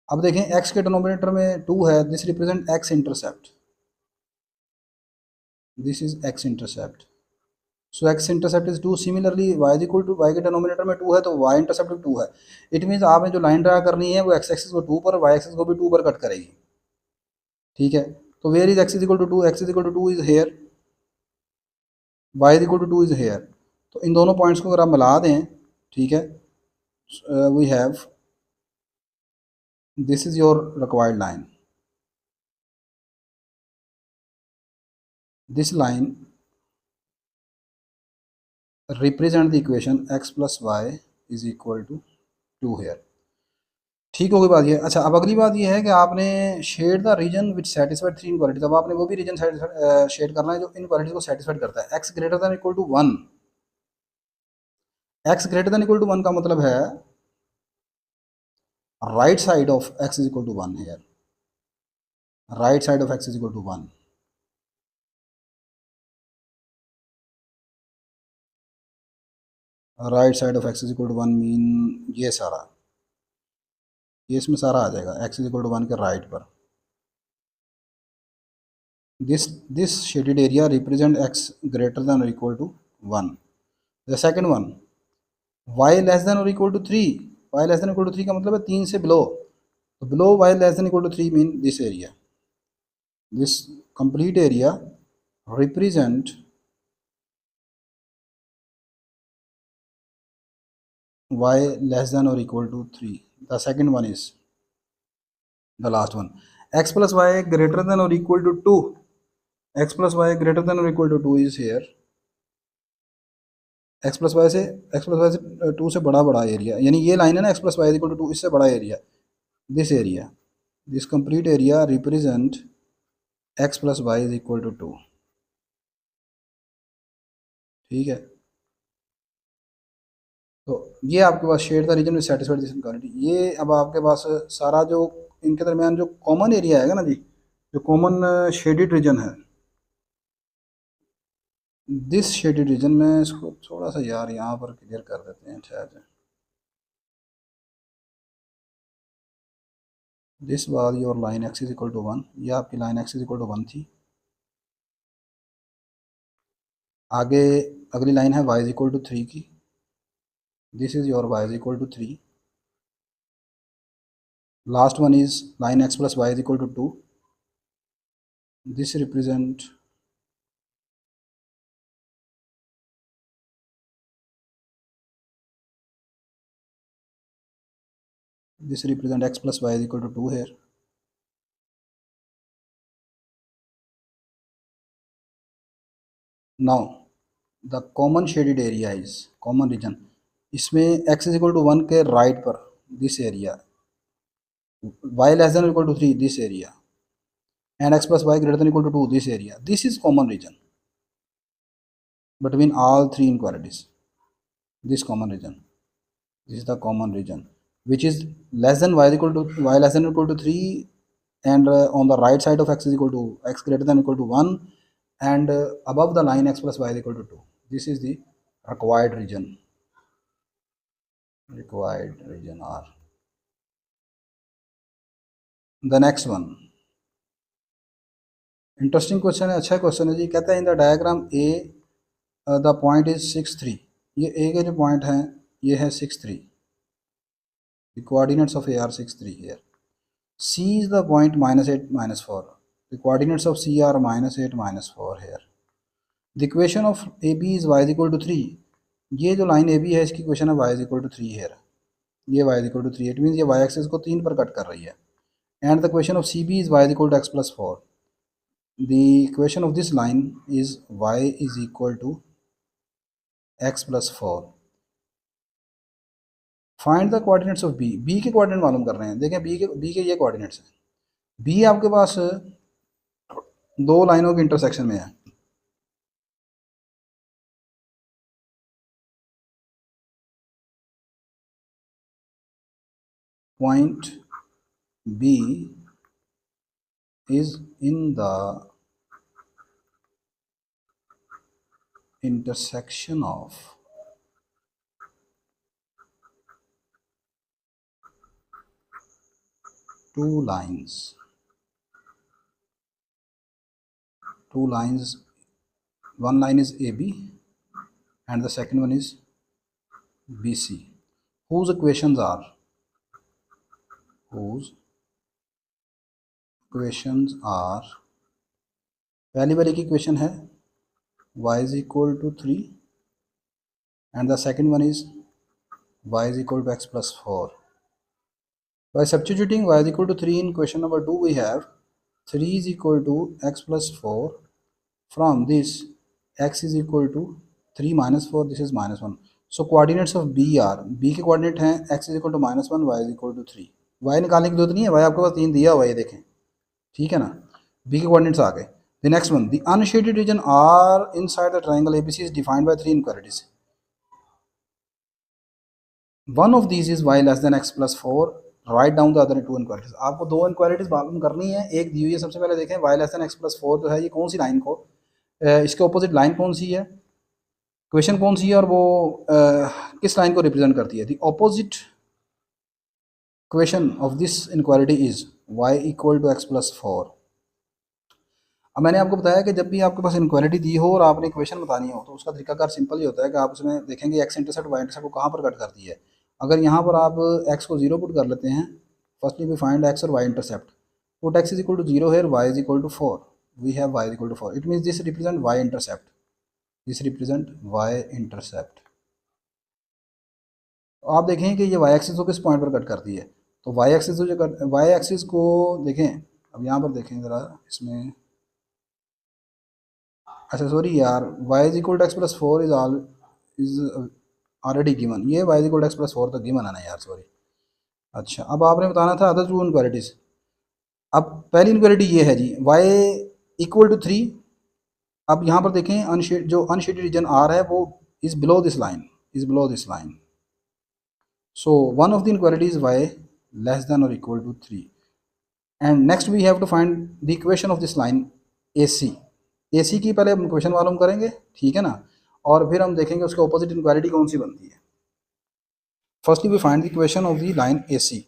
अब देखें x के डिनोमिनेटर में 2 है, this represent x intercept, this is x intercept, so x intercept is 2। Similarly y is equal to, y के denominator में 2 है तो y intercept भी 2 है। इट मीन्स आपने जो लाइन ड्रा करनी है वो x एक्सिस को 2 पर, y एक्सिस को भी 2 पर कट करेगी, ठीक है। तो where is x is equal to 2, x is equal to 2 is here, y is equal to 2 is here. तो इन दोनों पॉइंट्स को अगर आप मिला दें, ठीक है, we have, this is your required line, this line represent the equation x plus y is equal to 2 here। ठीक होगी बात ये। अच्छा, अब अगली बात ये है कि आपने shade the region which satisfied 3 inequalities. अब आपने वो भी रीजन शेड करना है जो इनक्वालिटीज को सेटिस्फाइड करता है। x greater than equal to 1, x greater than equal to 1 का मतलब है right side of x is equal to 1 है, right side of x is equal to 1। Right side of x is equal to 1 mean ये सारा, ये इसमें सारा आ जाएगा x इज इक्वल टू 1 के राइट पर। This shaded area represent x greater than और equal to 1। The second one, y less than और equal to 3। y less than equal to 3 का मतलब है 3 से बिलो, तो below y less than equal to 3 mean this area, this complete area represent y less than or equal to 3. The second one is the last one. X plus y greater than or equal to 2. X plus y greater than or equal to 2 is here. x plus y से 2 से बड़ा area, यानी ये line है ना, x plus y equal to 2, इससे बड़ा area, this area, this complete area represent x plus y is equal to 2। ठीक है, तो ये आपके पास शेड द रीजन में सेटिस्फाइड दिस इनक्वालिटी। ये अब आपके पास सारा जो इनके दरमियान जो कॉमन एरिया है ना जी, जो कॉमन शेडेड रीजन है, दिस शेडेड रीजन में इसको थोड़ा सा यार यहाँ पर क्लियर कर देते हैं। ठहर, this was your line x is equal to 1, ये आपकी line x is equal to 1 थी। आगे अगली लाइन है वाई इज इक्वल टू 3 की, this is your y is equal to 3। Last one is line x plus y is equal to 2, this represent x plus y is equal to 2 here. Now the common shaded area is common region, इसमें x is equal to 1 के right पर this area, y less than or equal to 3 this area, and x plus y greater than or equal to 2 this area. This is common region between all three inequalities. This common region, this is the common region which is less than y is equal to y less than or equal to 3, and on the right side of x is equal to x greater than or equal to 1, and above the line x plus y is equal to 2. This is the required region R. The next one, interesting question है, अच्छा question है जी। कहता है इन the diagram A the point is 6 3। ये ए के जो point है ये है 6 3, the coordinates of A are 6 3 here. C is the point -8 -4, the coordinates of C are -8 -4 here. The equation of A B is y is equal to 3। ये जो line A B है इसकी इक्वेशन है y is equal to 3 here, ये y is equal to 3, it means ये y axis को 3 पर cut कर रही है। And the equation of C B is y is equal to x plus 4। The equation of this line is y is equal to x plus 4. Find the coordinates of b. b के coordinate मालूम कर रहे हैं। देखें b के ये coordinates हैं। b आपके पास दो लाइनों के इंटरसेक्शन में है। Point b is in the intersection of two lines, one line is AB and the second one is BC, whose equations are पहली वाली की इक्वेशन है y is equal to 3 and the second one is y is equal to x plus 4. By substituting y is equal to 3 in question number 2, we have 3 is equal to x plus 4. From this x is equal to 3 minus 4, this is minus 1. So coordinates of b are, b के coordinate हैं x is equal to -1, y is equal to 3. y निकालने की जरूरत नहीं है, y आपके पास 3 दिया हुआ है, देखें, ठीक है ना। b के कोऑर्डिनेट्स आ गए। The next one, the unshaded region R inside the triangle ABC is defined by 3 inequalities. One of these is y less than x plus 4. Write down the other two inequalities. आपको दो inequalities मालूम करनी है। एक दी हुई है, सबसे पहले देखें y less than x plus 4 जो है ये कौन सी लाइन को, इसके ऑपोजिट लाइन कौन सी है, क्वेश्चन कौन सी है, और वो किस लाइन को रिप्रेजेंट करती है। The opposite equation of this inequality is y equal to x plus 4। अब मैंने आपको बताया कि जब भी आपके पास इनक्वालिटी दी हो और आपने इक्वेशन बतानी हो तो उसका तरीकाकार सिंपल ही होता है कि आप उसमें देखेंगे एक्स इंटरसेप्ट वाई इंटरसेप्ट को कहाँ पर कट करती है। अगर यहाँ पर आप एक्स को जीरो पुट कर लेते हैं, फर्स्टली वी फाइंड एक्स और y intercept, put x is equal to zero here, y is equal to 4, we have y is equal to 4, it means this represent y intercept, this represent y intercept. तो आप देखें कि ये y axis को किस point पर cut करती है। तो वाई एक्सिस को जो वाई एक्सिस को देखें, अब यहाँ पर देखें ज़रा इसमें, अच्छा सॉरी यार, y is equal to x plus 4 is already given, ये y is equal to x plus 4 तो गिवन है ना यार, सॉरी। अच्छा अब आपने बताना था अदर टू इनक्वालिटीज। अब पहली इनक्वालिटी ये है जी, वाई इक्वल टू 3। अब यहाँ पर देखें जो अनशेडेड रीजन आर है वो is below this line, is below this line. So one of the inequality is y less than or equal to 3, and next we have to find the equation of this line AC। AC की पहले हम equation मालूम करेंगे, ठीक है ना, और फिर हम देखेंगे उसके ऑपोजिट इनक्वालिटी कौन सी बनती है। Firstly we find the equation of the line AC।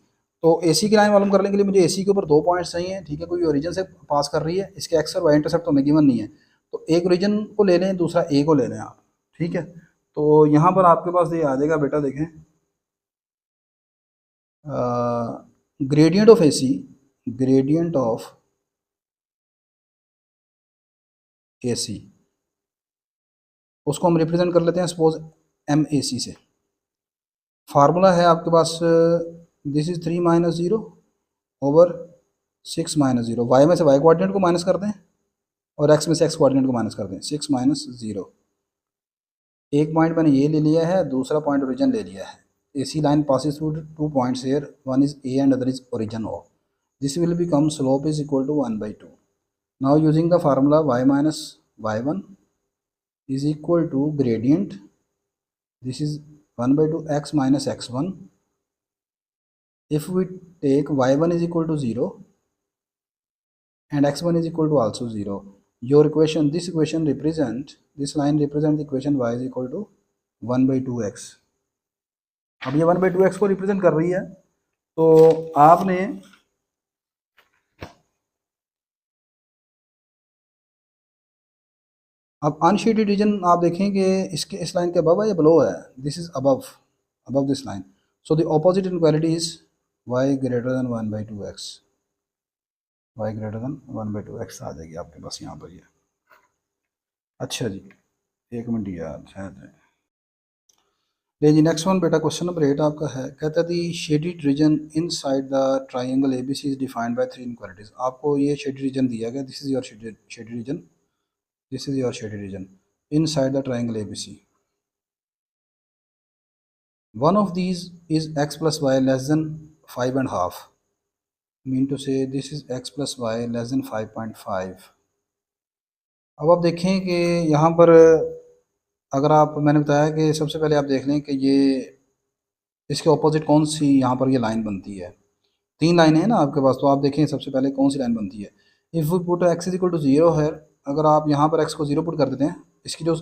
तो AC की लाइन मालूम करने के लिए मुझे AC के ऊपर दो पॉइंट्स चाहिए, ठीक है, कोई ओरिजिन से पास कर रही है, इसके एक्स और वाई इंटरसेप्ट तो हमें गिवन नहीं है, तो एक ओरिजिन को ले लें, दूसरा A को ले लें आप, ठीक है। तो यहाँ पर आपके पास ये आ जाएगा बेटा, देखें gradient of AC, gradient of AC, उसको हम रिप्रेजेंट कर लेते हैं सपोज MAC से। फार्मूला है आपके पास, this is 3 minus 0 over 6 minus 0, y में से वाई कोऑर्डिनेट को माइनस कर दें और एक्स में से एक्स कोऑर्डिनेट को माइनस कर दें, 6 माइनस 0। एक पॉइंट मैंने ये ले लिया है, दूसरा पॉइंट ओरिजिन ले लिया है। AC line passes through 2 points here, one is A and other is origin O. This will become slope is equal to 1 by 2. Now using the formula y minus y1 is equal to gradient, this is 1 by 2 x minus x1. If we take y1 is equal to 0 and x1 is equal to also 0, your equation, this equation represent, this line represent the equation y is equal to 1 by 2x। अब ये 1 by 2x को represent कर रही है, तो आपने अब unshielded reason आप देखें कि इसके इस लाइन के अबव है या बिलो है, this is above, above this line. So the opposite inequality is y greater then 1 by 2x, y greater then 1 by 2x आ जाएगी आपके पास यहाँ पर ये। अच्छा जी, एक मिनट यार शायद ले जी, नेक्स्ट वन बेटा, क्वेश्चन नंबर 8 आपका है, कहता है the shaded region inside the triangle ABC is defined by 3 inequalities. आपको ये शेडेड रीजन दिया गया, this is your shaded region, this is your shaded region inside the triangle ABC। One of these is x plus y less than 5.5, mean to say this is x plus y less than 5.5। अब आप देखें कि यहाँ पर अगर आप, मैंने बताया कि सबसे पहले आप देख लें कि ये इसके ऑपोजिट कौन सी यहाँ पर ये लाइन बनती है। 3 लाइनें हैं ना आपके पास, तो आप देखें सबसे पहले कौन सी लाइन बनती है। If we put x is equal to 0 है, अगर आप यहाँ पर x को 0 पुट कर देते हैं, इसकी जो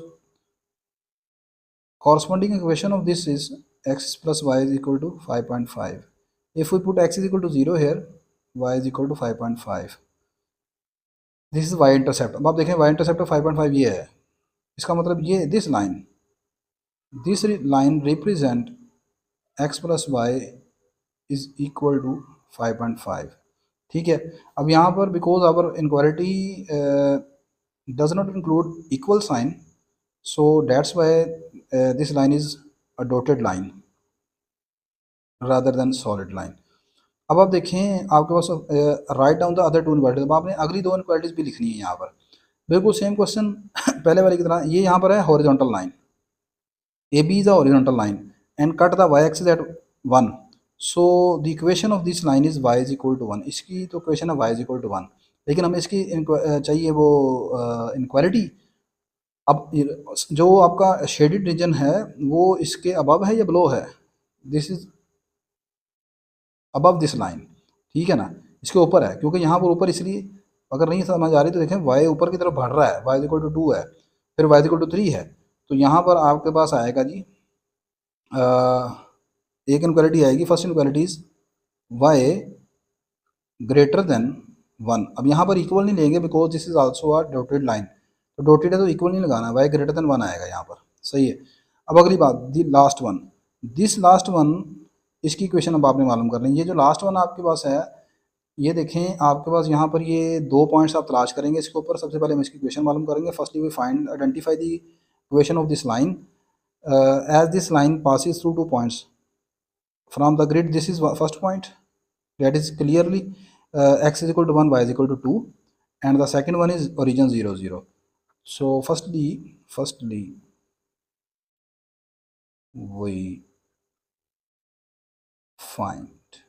corresponding equation of this is x plus y is equal to 5.5। If we put x is equal to 0 here, y is equal to 5.5, this is y intercept. अब आप देखें y इंटरसेप्ट 5.5 ये है, इसका मतलब ये this line represent x plus y is equal to 5.5, ठीक है। अब यहाँ पर because our inequality does not include equal sign, so that's why this line is a dotted line rather than solid line. अब आप देखें आपके पास write down the other two inequalities. अब आपने अगली 2 इनक्वालिटीज भी लिखनी है यहाँ पर, बिल्कुल सेम क्वेश्चन पहले वाले की तरह। ये यहाँ पर है horizontal line, AB is a horizontal line and cut the y-axis at 1, so the equation of this line is y is equal to 1। इसकी तो इक्वेशन है y is equal to 1, लेकिन हमें इसकी चाहिए वो इनक्वालिटी। अब जो आपका शेडेड रीजन है वो इसके अबव है या बिलो है, this is above this line, ठीक है ना, इसके ऊपर है, क्योंकि यहाँ पर ऊपर, इसलिए अगर नहीं समझ आ रही तो देखें y ऊपर की तरफ बढ़ रहा है, y is equal to 2 है, फिर y is equal to 3 है, तो यहाँ पर आपके पास आएगा जी एक इनक्वालिटी आएगी। First inequality is y greater then 1। अब यहाँ पर इक्वल नहीं लेंगे because this is also a dotted line, तो डॉटेड है तो इक्वल नहीं लगाना, y ग्रेटर देन 1 आएगा यहाँ पर, सही है। अब अगली बात, दी last one, this last one, इसकी इक्वेशन अब आपने मालूम करनी है। ये जो लास्ट वन आपके पास है, ये देखें आपके पास यहाँ पर ये 2 पॉइंट्स आप तलाश करेंगे इसके ऊपर। सबसे पहले हम इसकी इक्वेशन मालूम करेंगे। Firstly we find identify the equation of this line as this line passes through 2 points from the grid. This is first point, that is clearly x is equal to 1, y is equal to 2, and the second one is origin 0 0. So firstly we find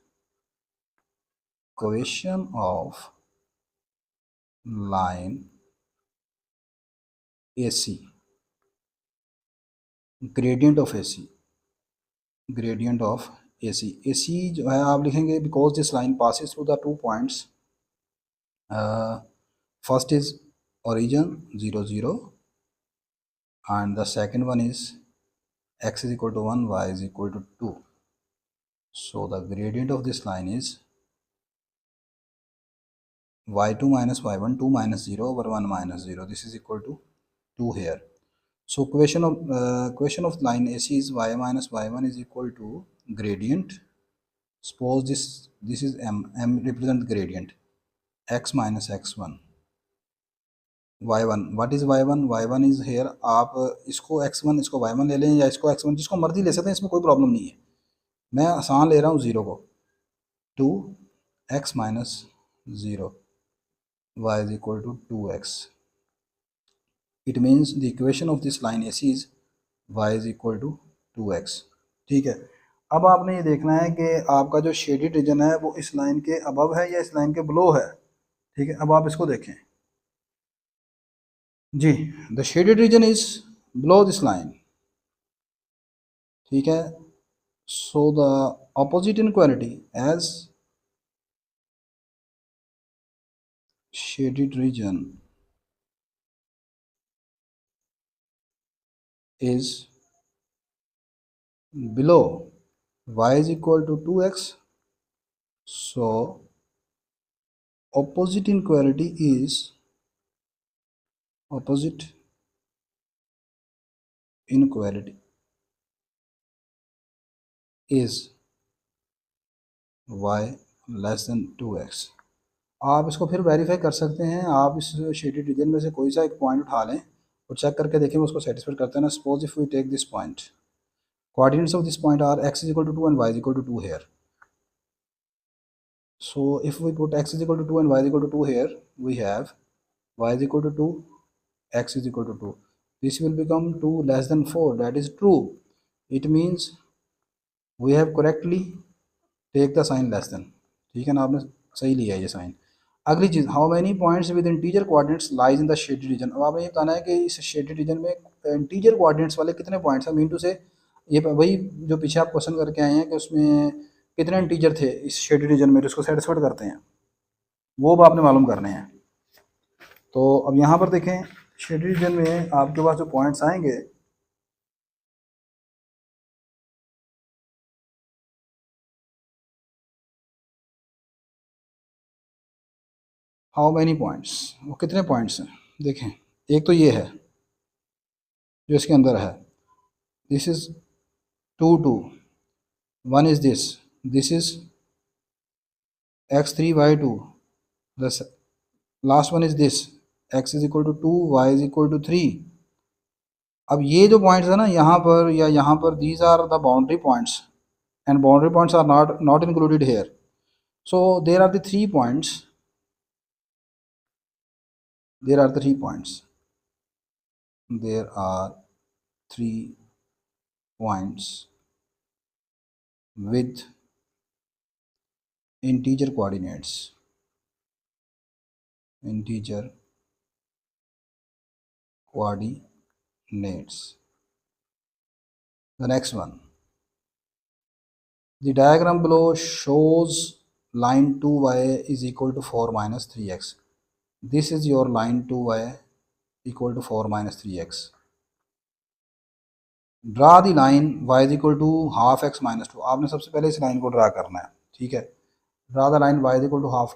equation of line AC, gradient of AC, gradient of AC। AC जो है आप लिखेंगे because this line passes through the 2 points, first is origin 0 0 and the second one is x is equal to 1, y is equal to 2. So the gradient of this line is y2 minus y1, 2 minus 0 over 1 minus 0. This is equal to 2 here. So equation of line AC is y minus y1 is equal to gradient. Suppose this is m represent gradient, x minus x1, y1, what is y1, y1 is here, आप इसको x1 इसको y1 ले लें या इसको x1, जिसको मर्जी ले सकते हैं, इसमें कोई प्रॉब्लम नहीं है। मैं आसान ले रहा हूँ 0 को, 2x minus 0, y is equal to 2x. It means the equation of this line AC is y is equal to 2x। ठीक है। अब आपने ये देखना है कि आपका जो शेडेड रीजन है वो इस लाइन के अबव है या इस लाइन के बिलो है। ठीक है, अब आप इसको देखें जी, the shaded region is below this line. ठीक है, so the opposite inequality as shaded region is below y is equal to 2x, so opposite inequality is y less than 2x। आप इसको फिर वेरीफाई कर सकते हैं, आप इस शेडेड रीजन में से कोई सा एक पॉइंट उठा लें और चेक करके देखें उसको सेटिस्फाई करते हैं ना। Suppose if we take this point, coordinates of this point are x is equal to 2 and y is equal to 2 here। So if we put x is equal to 2 and y is equal to 2 here, we have y is equal to 2, x is equal to 2. This will become 2 less than 4, that is true. It means we have correctly take the sign less than। ठीक है ना, आपने सही लिया है ये sign. अगली चीज़, how many points with integer coordinates lies in the shaded region. अब आपने ये बताना है कि इस शेडेड रीजन में इंटीजर कोऑर्डिनेट्स वाले कितने पॉइंट्स हैं। मीन टू से ये वही जो पीछे आप क्वेश्चन करके आए हैं कि उसमें कितने इंटीजर थे इस शेडेड रीजन में, जिसको सेटिस्फाइड करते हैं, वो अब आपने मालूम करने हैं। तो अब यहाँ पर देखें, शेडेड रीजन में आपके पास जो पॉइंट्स आएंगे, हाउ मैनी पॉइंट्स, वो कितने पॉइंट्स हैं देखें। एक तो ये है जो इसके अंदर है, this is 2 2, one is this is x3 y2, the last one is this x is equal to 2, y is equal to 3। अब ये जो पॉइंट्स है ना यहाँ पर या यहाँ पर, these are the boundary points and boundary points are not included here. So there are the 3 points, there are 3 points, there are 3 points with integer coordinates, The next one, the diagram below shows line 2y is equal to 4 minus 3x। This is your line 2y equal to 4 minus 3x। Draw the line y is equal to half x minus 2। आपने सबसे पहले इस line को draw करना है। ठीक है, draw the line y is equal to half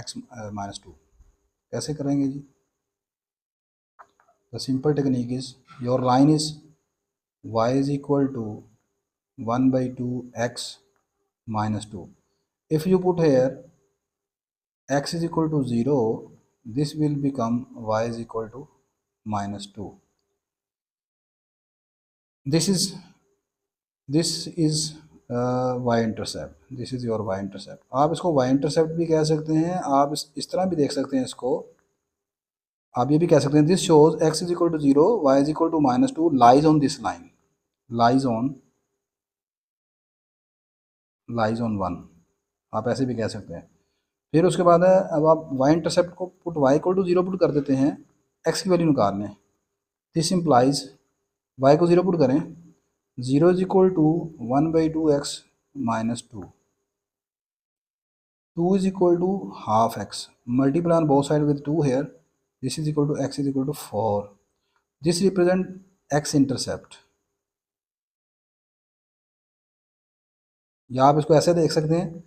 x minus 2। कैसे करेंगे जी? The simple technique is your line is y is equal to 1/2 x minus 2. If you put here x is equal to 0, this will become y is equal to minus 2. This is y intercept. This is your y intercept. आप इसको y intercept भी कह सकते हैं, आप इस तरह भी देख सकते हैं इसको, आप ये भी कह सकते हैं this shows x is equal to 0, y is equal to minus 2 lies on this line, lies on 1, आप ऐसे भी कह सकते हैं। फिर उसके बाद है, अब आप y इंटरसेप्ट को put y equal to 0 put कर देते हैं, x की वैल्यू निकाल लें। दिस इम्प्लाइज y को 0 पुट करें, 0 is equal to 1/2 x minus 2, 2 is equal to half x, multiply on both side with 2 here, this is equal to x is equal to 4। This represent x intercept, या आप इसको ऐसे देख सकते हैं,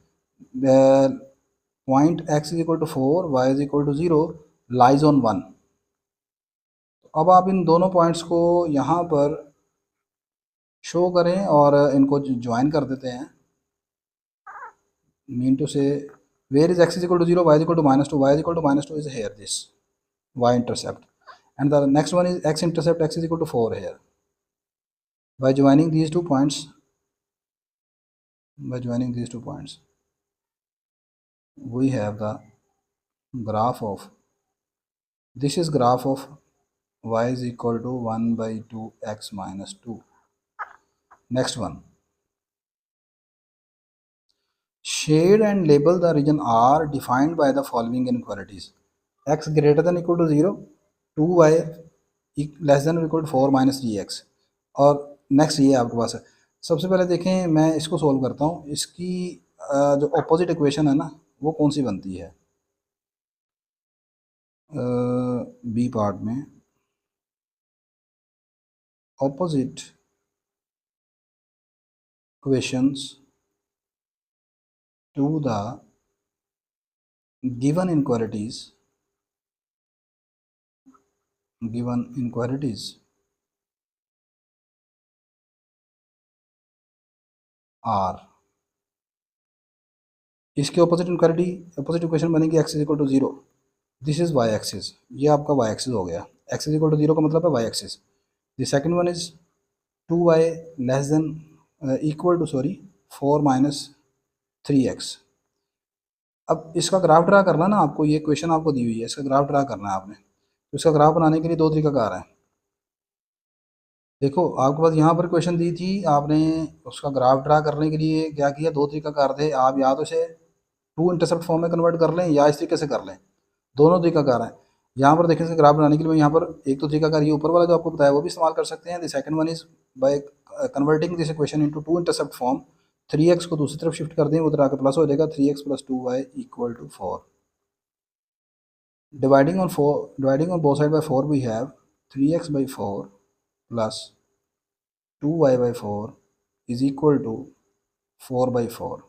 point x is equal to 4, y is equal to 0 lies on 1। अब आप इन दोनों पॉइंट्स को यहाँ पर शो करें और इनको ज्वाइन कर देते हैं। Mean to say where is x is equal to 0, y is equal to minus 2, y is equal to minus 2 is here this y intercept, and the next one is x intercept, x is equal to 4 here. By joining these two points, we have the graph of, this is graph of y is equal to 1/2 x minus 2. Next one, shade and label the region R defined by the following inequalities: x greater than equal to 0, 2y less than or equal to 4 minus 3x। और next ये आपके पास है। सबसे पहले देखें, मैं इसको solve करता हूँ। इसकी जो ऑपोजिट इक्वेशन है ना, वो कौन सी बनती है? बी पार्ट में opposite equations to the given inequalities are, इसके ऑपोजिट इक्वेशन बनेगी x is equal to 0, this is y axis, ये आपका y एक्सिस हो गया। x इज इक्वल टू 0 का मतलब है y axis. The second one is 2y less than equal to 4 minus 3x। अब इसका ग्राफ ड्रा करना ना आपको, ये क्वेश्चन आपको दी हुई है, इसका ग्राफ ड्रा करना है आपने। तो इसका ग्राफ बनाने के लिए दो तरीकाकार है। देखो, आपके पास यहाँ पर क्वेश्चन दी थी, आपने उसका ग्राफ ड्रा करने के लिए क्या किया, दो तरीकाकार थे। आप या तो इसे टू इंटरसेप्ट फॉर्म में कन्वर्ट कर लें या इस तरीके से कर लें, दोनों तरीकाकार हैं। यहाँ पर देखें, ग्राफ बनाने के लिए यहाँ पर एक तो तरीकाकार ये ऊपर वाला जो आपको बताया वो भी इस्तेमाल कर सकते हैं। The second one is by converting this equation into two intercept form. 3x को दूसरी तरफ शिफ्ट कर दें, उधर आकर प्लस हो जाएगा, 3x + 2y equal to 4। Dividing on both side by 4 we have 3x/4 plus 2y/4 is equal to 4/4.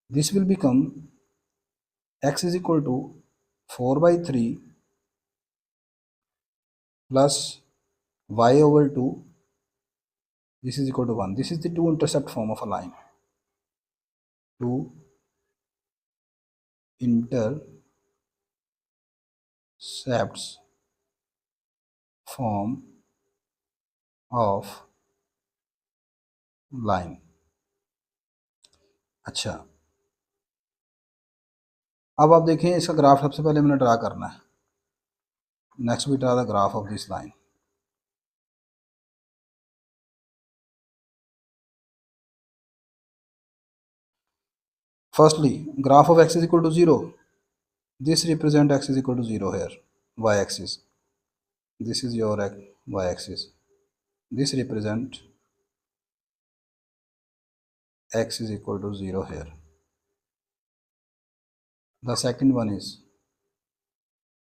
This will become x is equal to 4/3 plus y/2. This is equal to 1. This is the two intercept form of a line. Two intercepts form of line। अच्छा, अब आप देखें, इसका graph सबसे पहले मैंने draw करना है। Next we draw the graph of this line. Firstly, graph of x is equal to 0, this represent x is equal to 0 here, y axis, this is your y axis, this represent x is equal to 0 here। The second one is,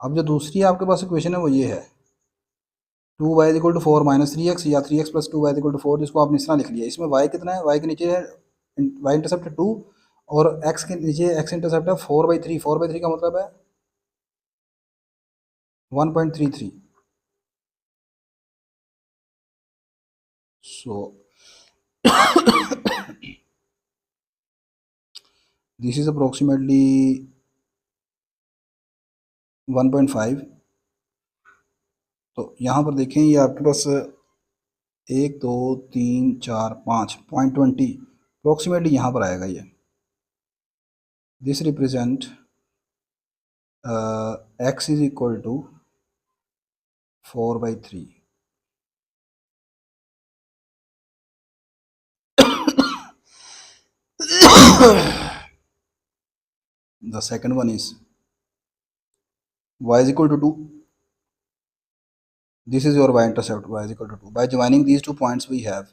अब जो दूसरी आपके पास equation है वो ये है, 2y is equal to 4 minus 3x या 3x + 2y is equal to 4, जिसको आपने इस तरह लिख लिया। इसमें y कितना है, y के नीचे है y इंटरसेप्ट 2 और एक्स के नीचे एक्स इंटरसेप्ट है 4/3, 4/3 का मतलब है 1.33। So this is approximately 1.5। तो यहाँ पर देखें ये आपके पास 1 2 3 4 5.20 अप्रोक्सीमेटली यहाँ पर आएगा ये। This represent x is equal to 4/3। The second one is y is equal to 2. This is your y intercept, y is equal to 2. By joining these 2 points we have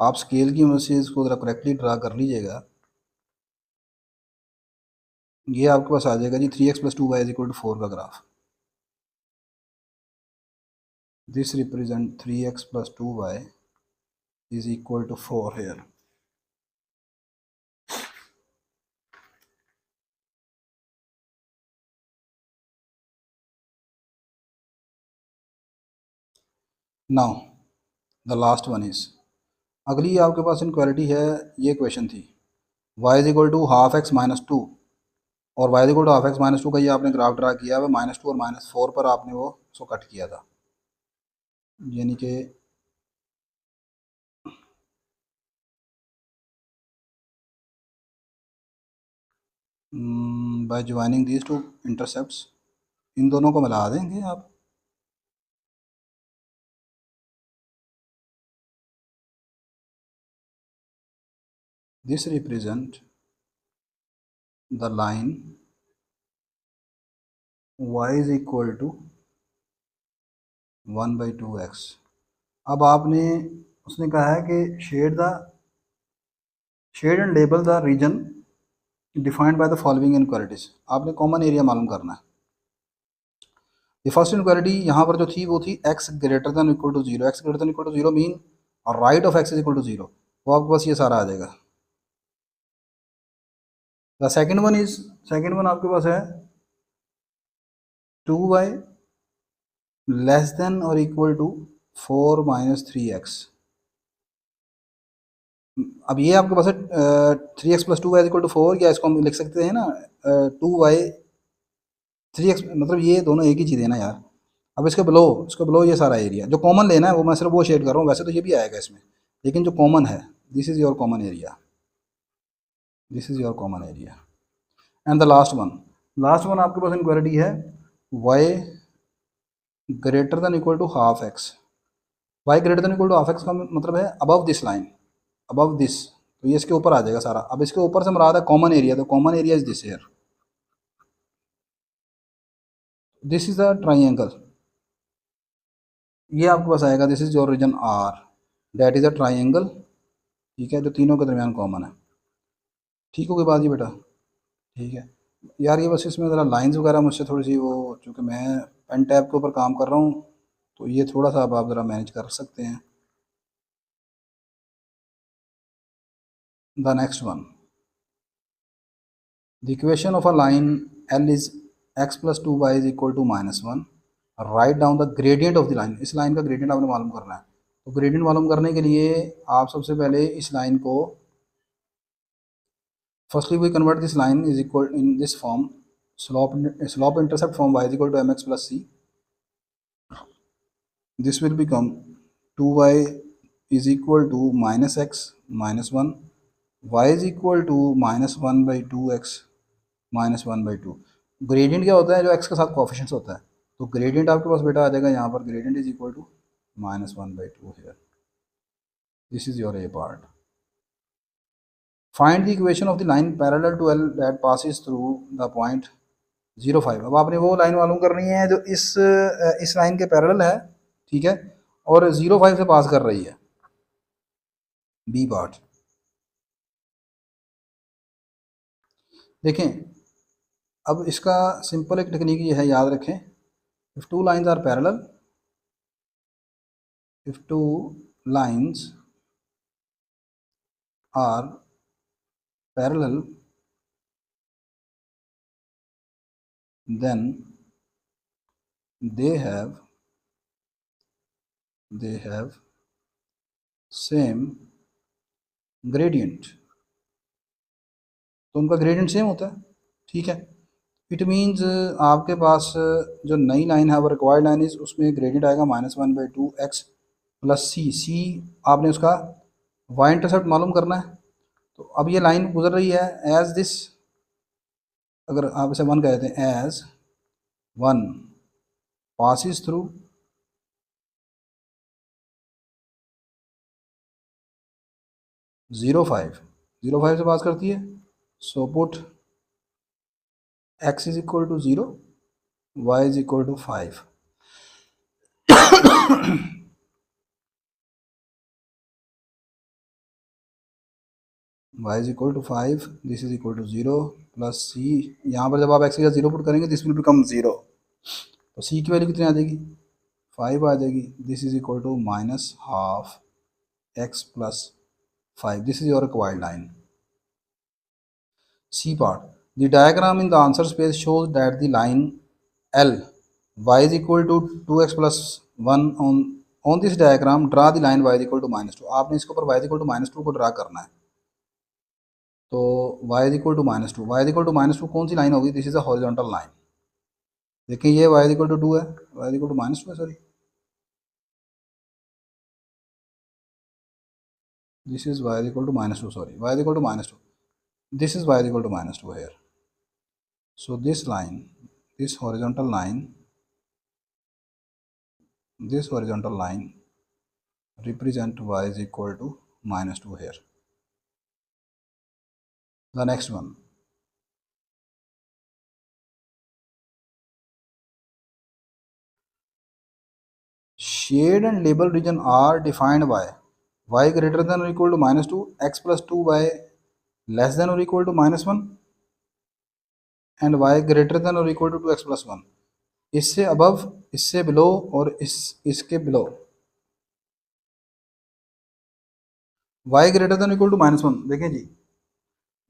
आप स्केल की मदद से इसको ज़रा करेक्टली ड्रा कर लीजिएगा। ये आपके पास आ जाएगा जी 3x + 2y is equal to 4 का graph. This represent 3x + 2y is equal to 4 here. Now the last one is, अगली आपके पास इनक्वालिटी है, ये क्वेश्चन थी y is equal to half x minus 2 और y is equal to half x minus 2 का ये आपने ग्राफ ड्रा किया है, -2 और -4 पर आपने वो उसको कट किया था, यानी कि बाय ज्वाइनिंग दीज 2 इंटरसेप्ट्स, इन दोनों को मिला देंगे आप। This represent the line y is equal to 1/2x। अब आपने उसने कहा है कि shade and label the region defined by the following inequalities. आपने कॉमन एरिया मालूम करना है। द फर्स्ट इनक्वालिटी यहाँ पर जो थी वो थी x greater than equal to 0। x greater than equal to 0 mean और right of x is equal to 0, वो आपके पास ये सारा आ जाएगा। द सेकंड वन आपके पास है 2y लेस देन और इक्वल टू 4 - 3x। अब ये आपके पास है 3x + 2y इक्वल टू 4, या इसको हम लिख सकते हैं ना 2y 3x, मतलब ये दोनों एक ही चीज़ है ना यार। अब इसके बिलो ये सारा एरिया जो कॉमन लेना है वो मैं सिर्फ वो शेड कर रहा हूँ, वैसे तो ये भी आएगा इसमें, लेकिन जो कॉमन है this is your common area, this is your common area. And the last one आपके पास इनक्वालिटी है y greater than equal to half x. y greater than equal to half x का मतलब है above this line, above this, तो ये इसके ऊपर आ जाएगा सारा। अब इसके ऊपर से मुराद है कॉमन एरिया, तो common area is this here, this is a triangle, ये आपके पास आएगा this is your region R, that is a triangle, ठीक है, जो तीनों के दरमियान कॉमन है। ठीक होगी बात ये बेटा? ठीक है यार, ये बस इसमें ज़रा लाइंस वगैरह मुझसे थोड़ी सी वो, चूँकि मैं पेन टैब के ऊपर काम कर रहा हूँ, तो ये थोड़ा सा अब आप ज़रा मैनेज कर सकते हैं। The next one, the equation of a line L is x + 2y is equal to -1। Write down the gradient of the line. इस लाइन का ग्रेडियंट आपने मालूम करना है, तो ग्रेडियंट मालूम करने के लिए आप सबसे पहले इस लाइन को, firstly we convert this line is equal in this form, slope intercept from y is equal to mx + c। This will become 2y is equal to -x -1, y is equal to -1/2x -1/2। Gradient क्या होता है? जो x के साथ coefficients होता है, तो gradient आपके पास बेटा आ जाएगा यहाँ पर, gradient is equal to -1/2 here. This is your A part. Find the equation of the line parallel to L that passes through the point 0, 5। अब आपने वो लाइन मालूम करनी है जो इस लाइन के पैरेलल है, ठीक है, और 0, 5 से पास कर रही है, बी पार्ट। देखें अब इसका सिंपल एक टेक्निक ये है, याद रखें, if two lines are parallel, if two lines are parallel, then they have same gradient, तो उनका ग्रेडियंट सेम होता है। ठीक है, इट मीन्स आपके पास जो नई लाइन है वो रिक्वायर्ड लाइन इज, उसमें ग्रेडियंट आएगा -1/2x प्लस सी आपने उसका वाई इंटरसेप्ट मालूम करना है। तो अब ये लाइन गुजर रही है एज दिस, अगर आप इसे 1 कहते हैं, एज 1 पासिस थ्रू 0.5 से पास करती है। So put x is equal to 0, y is equal to 5। y is equal to 5, this is equal to 0 plus C, यहाँ पर जब आप x की जगह 0 पुट करेंगे दिस विल बिकम 0, तो c की वैल्यू कितनी आ जाएगी, 5 आ जाएगी। This is equal to -12 x plus 5, this is your required line. C part, the diagram in the answer space shows that the line L y is equal to 2x plus 1 on this diagram draw the line y is equal to -2। आपने इसके ऊपर y is equal to -2 को draw करना है। तो y is equal to -2, y is equal to -2 कौन सी line होगी, this is a horizontal line. देखिए ये y is equal to 2 है, y is equal to -2 है, sorry this is y is equal to -2, sorry y is equal to -2, this is y is equal to -2 here। So this line, this horizontal line represent y is equal to -2 here। The next one, shade and label region are defined by y greater than or equal to -2, x plus 2y less than or equal to -1 and y greater than or equal to 2x plus 1। इससे above, इससे below और इसके below. y greater than equal to -1, देखें जी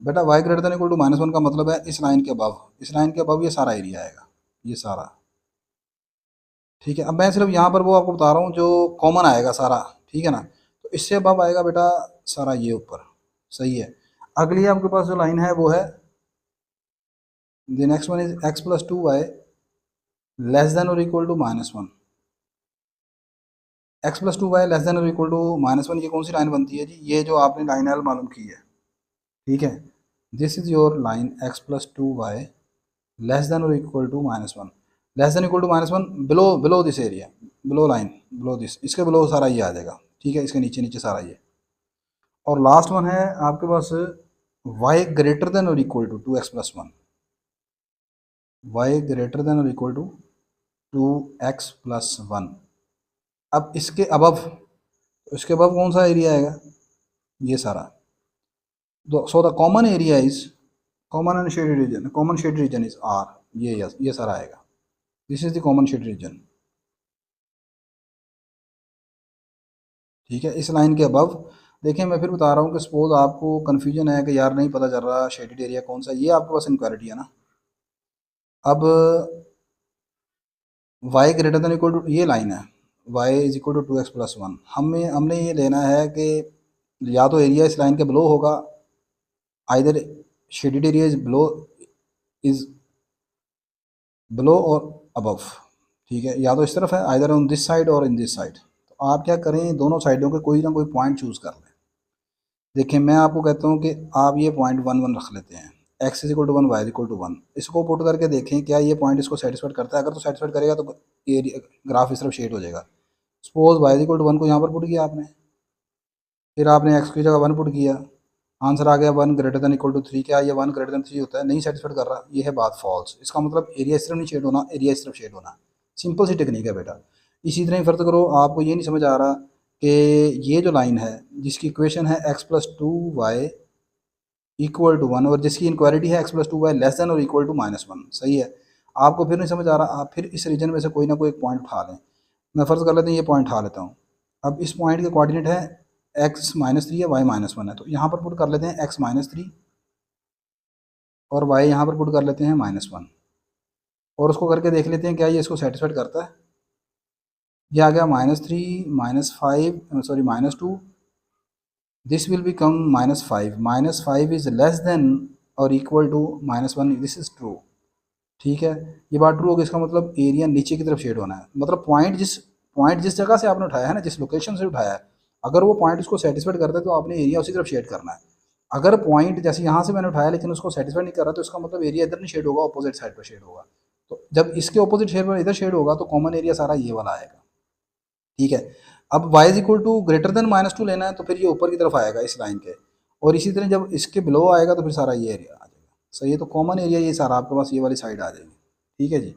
बेटा, y greater than equal to -1 का मतलब है इस लाइन के अबव, इस लाइन के अबव ये सारा एरिया आएगा, ये सारा। ठीक है, अब मैं सिर्फ यहाँ पर वो आपको बता रहा हूँ जो कॉमन आएगा सारा, ठीक है ना। तो इससे अबव आएगा बेटा सारा ये ऊपर, सही है। अगली आपके पास जो लाइन है वो है, the next one is x plus 2y less than और equal to -1, x plus 2y less than और इक्वल टू -1, ये कौन सी लाइन बनती है जी, ये जो आपने लाइन एल मालूम की है। ठीक है, this is your line x plus 2y less than और equal to -1, less than equal to -1 below this area, below line, below this, इसके बिलो सारा ये आ जाएगा। ठीक है, इसके नीचे नीचे सारा ये। और लास्ट वन है आपके पास y ग्रेटर देन और equal to 2x plus 1, y greater than और इक्वल टू 2x प्लस 1। अब इसके अबव, इसके अबव कौन सा एरिया आएगा, ये सारा। So the common area is, common and shaded region, common shaded region is R, ये सारा आएगा, this is the common shaded region. ठीक है, इस लाइन के अबव। देखें मैं फिर बता रहा हूँ कि सपोज आपको कन्फ्यूजन है कि यार नहीं पता चल रहा शेडेड एरिया कौन सा, ये आपके पास इनक्वालिटी है ना। अब y greater than equal to, ये लाइन है y is equal to 2x plus 1, हमने ये लेना है कि या तो एरिया इस लाइन के बिलो होगा, either shaded area is below और अबव। ठीक है, या तो इस तरफ है, आइदर ऑन दिस साइड और इन दिस साइड। तो आप क्या करें, दोनों साइडों के कोई ना कोई पॉइंट चूज़ कर लें। देखिए मैं आपको कहता हूँ कि आप ये पॉइंट 1 1 रख लेते हैं, x is equal to 1, y is equal to 1, इसको पुट करके देखें क्या ये पॉइंट इसको सेटिस्फाइड करता है। अगर तो सेटिस्फाइड करेगा तो ये ग्राफ इस तरफ शेड हो जाएगा। Suppose y is equal to 1 को यहाँ पर पुट किया आपने, फिर आपने x की जगह 1 पुट किया, आंसर आ गया 1 ग्रेटर देन इक्वल टू 3। क्या ये 1 ग्रेटर देन 3 होता है, नहीं सेटिस्फाइड कर रहा, ये है बात फॉल्स। इसका मतलब एरिया इस तरफ नहीं शेड होना, एरिया इस तरफ शेड होना। सिंपल सी टेक्निक है बेटा। इसी तरह ही फर्ज करो आपको ये नहीं समझ आ रहा कि ये जो लाइन है जिसकी इक्वेशन है x plus 2y equal to 1 और जिसकी इनक्वालिटी है x plus 2y less than और इक्वल टू -1, सही है। आपको फिर नहीं समझ आ रहा, आप फिर इस रीजन में से कोई ना कोई एक पॉइंट उठा लें। मैं फ़र्ज़ कर लेते हैं ये पॉइंट उठा लेता हूँ। अब इस पॉइंट के कोऑर्डिनेट है x-3 है, y-1 है, तो यहाँ पर पुट कर लेते हैं x-3 और y यहाँ पर पुट कर लेते हैं -1 और उसको करके देख लेते हैं क्या ये इसको सेटिस्फाइड करता है। ये आ गया -3 -5 sorry -2, this will become -5, -5 is less than और equal to -1, this is true. ठीक है, ये बात ट्रू होगी, इसका मतलब एरिया नीचे की तरफ शेड होना है, मतलब पॉइंट जिस जगह से आपने उठाया है ना, जिस लोकेशन से उठाया है, अगर वो पॉइंट उसको सेटिस्फाइड करता है तो आपने एरिया उसी तरफ शेड करना है। अगर पॉइंट जैसे यहाँ से मैंने उठाया लेकिन उसको सेटिस्फाई नहीं कर रहा, तो इसका मतलब एरिया इधर नहीं शेड होगा, अपोजिट साइड पर शेड होगा। तो जब इसके अपोजिट शेड पर इधर शेड होगा तो कॉमन एरिया सारा ये वाला आएगा। ठीक है, अब y is equal to greater than -2 लेना है, तो फिर ये ऊपर की तरफ आएगा इस लाइन के, और इसी तरह जब इसके बिलो आएगा तो फिर सारा ये एरिया आ जाएगा। सही है, तो कॉमन एरिया ये सारा आपके पास ये वाली साइड आ जाएगी। ठीक है जी।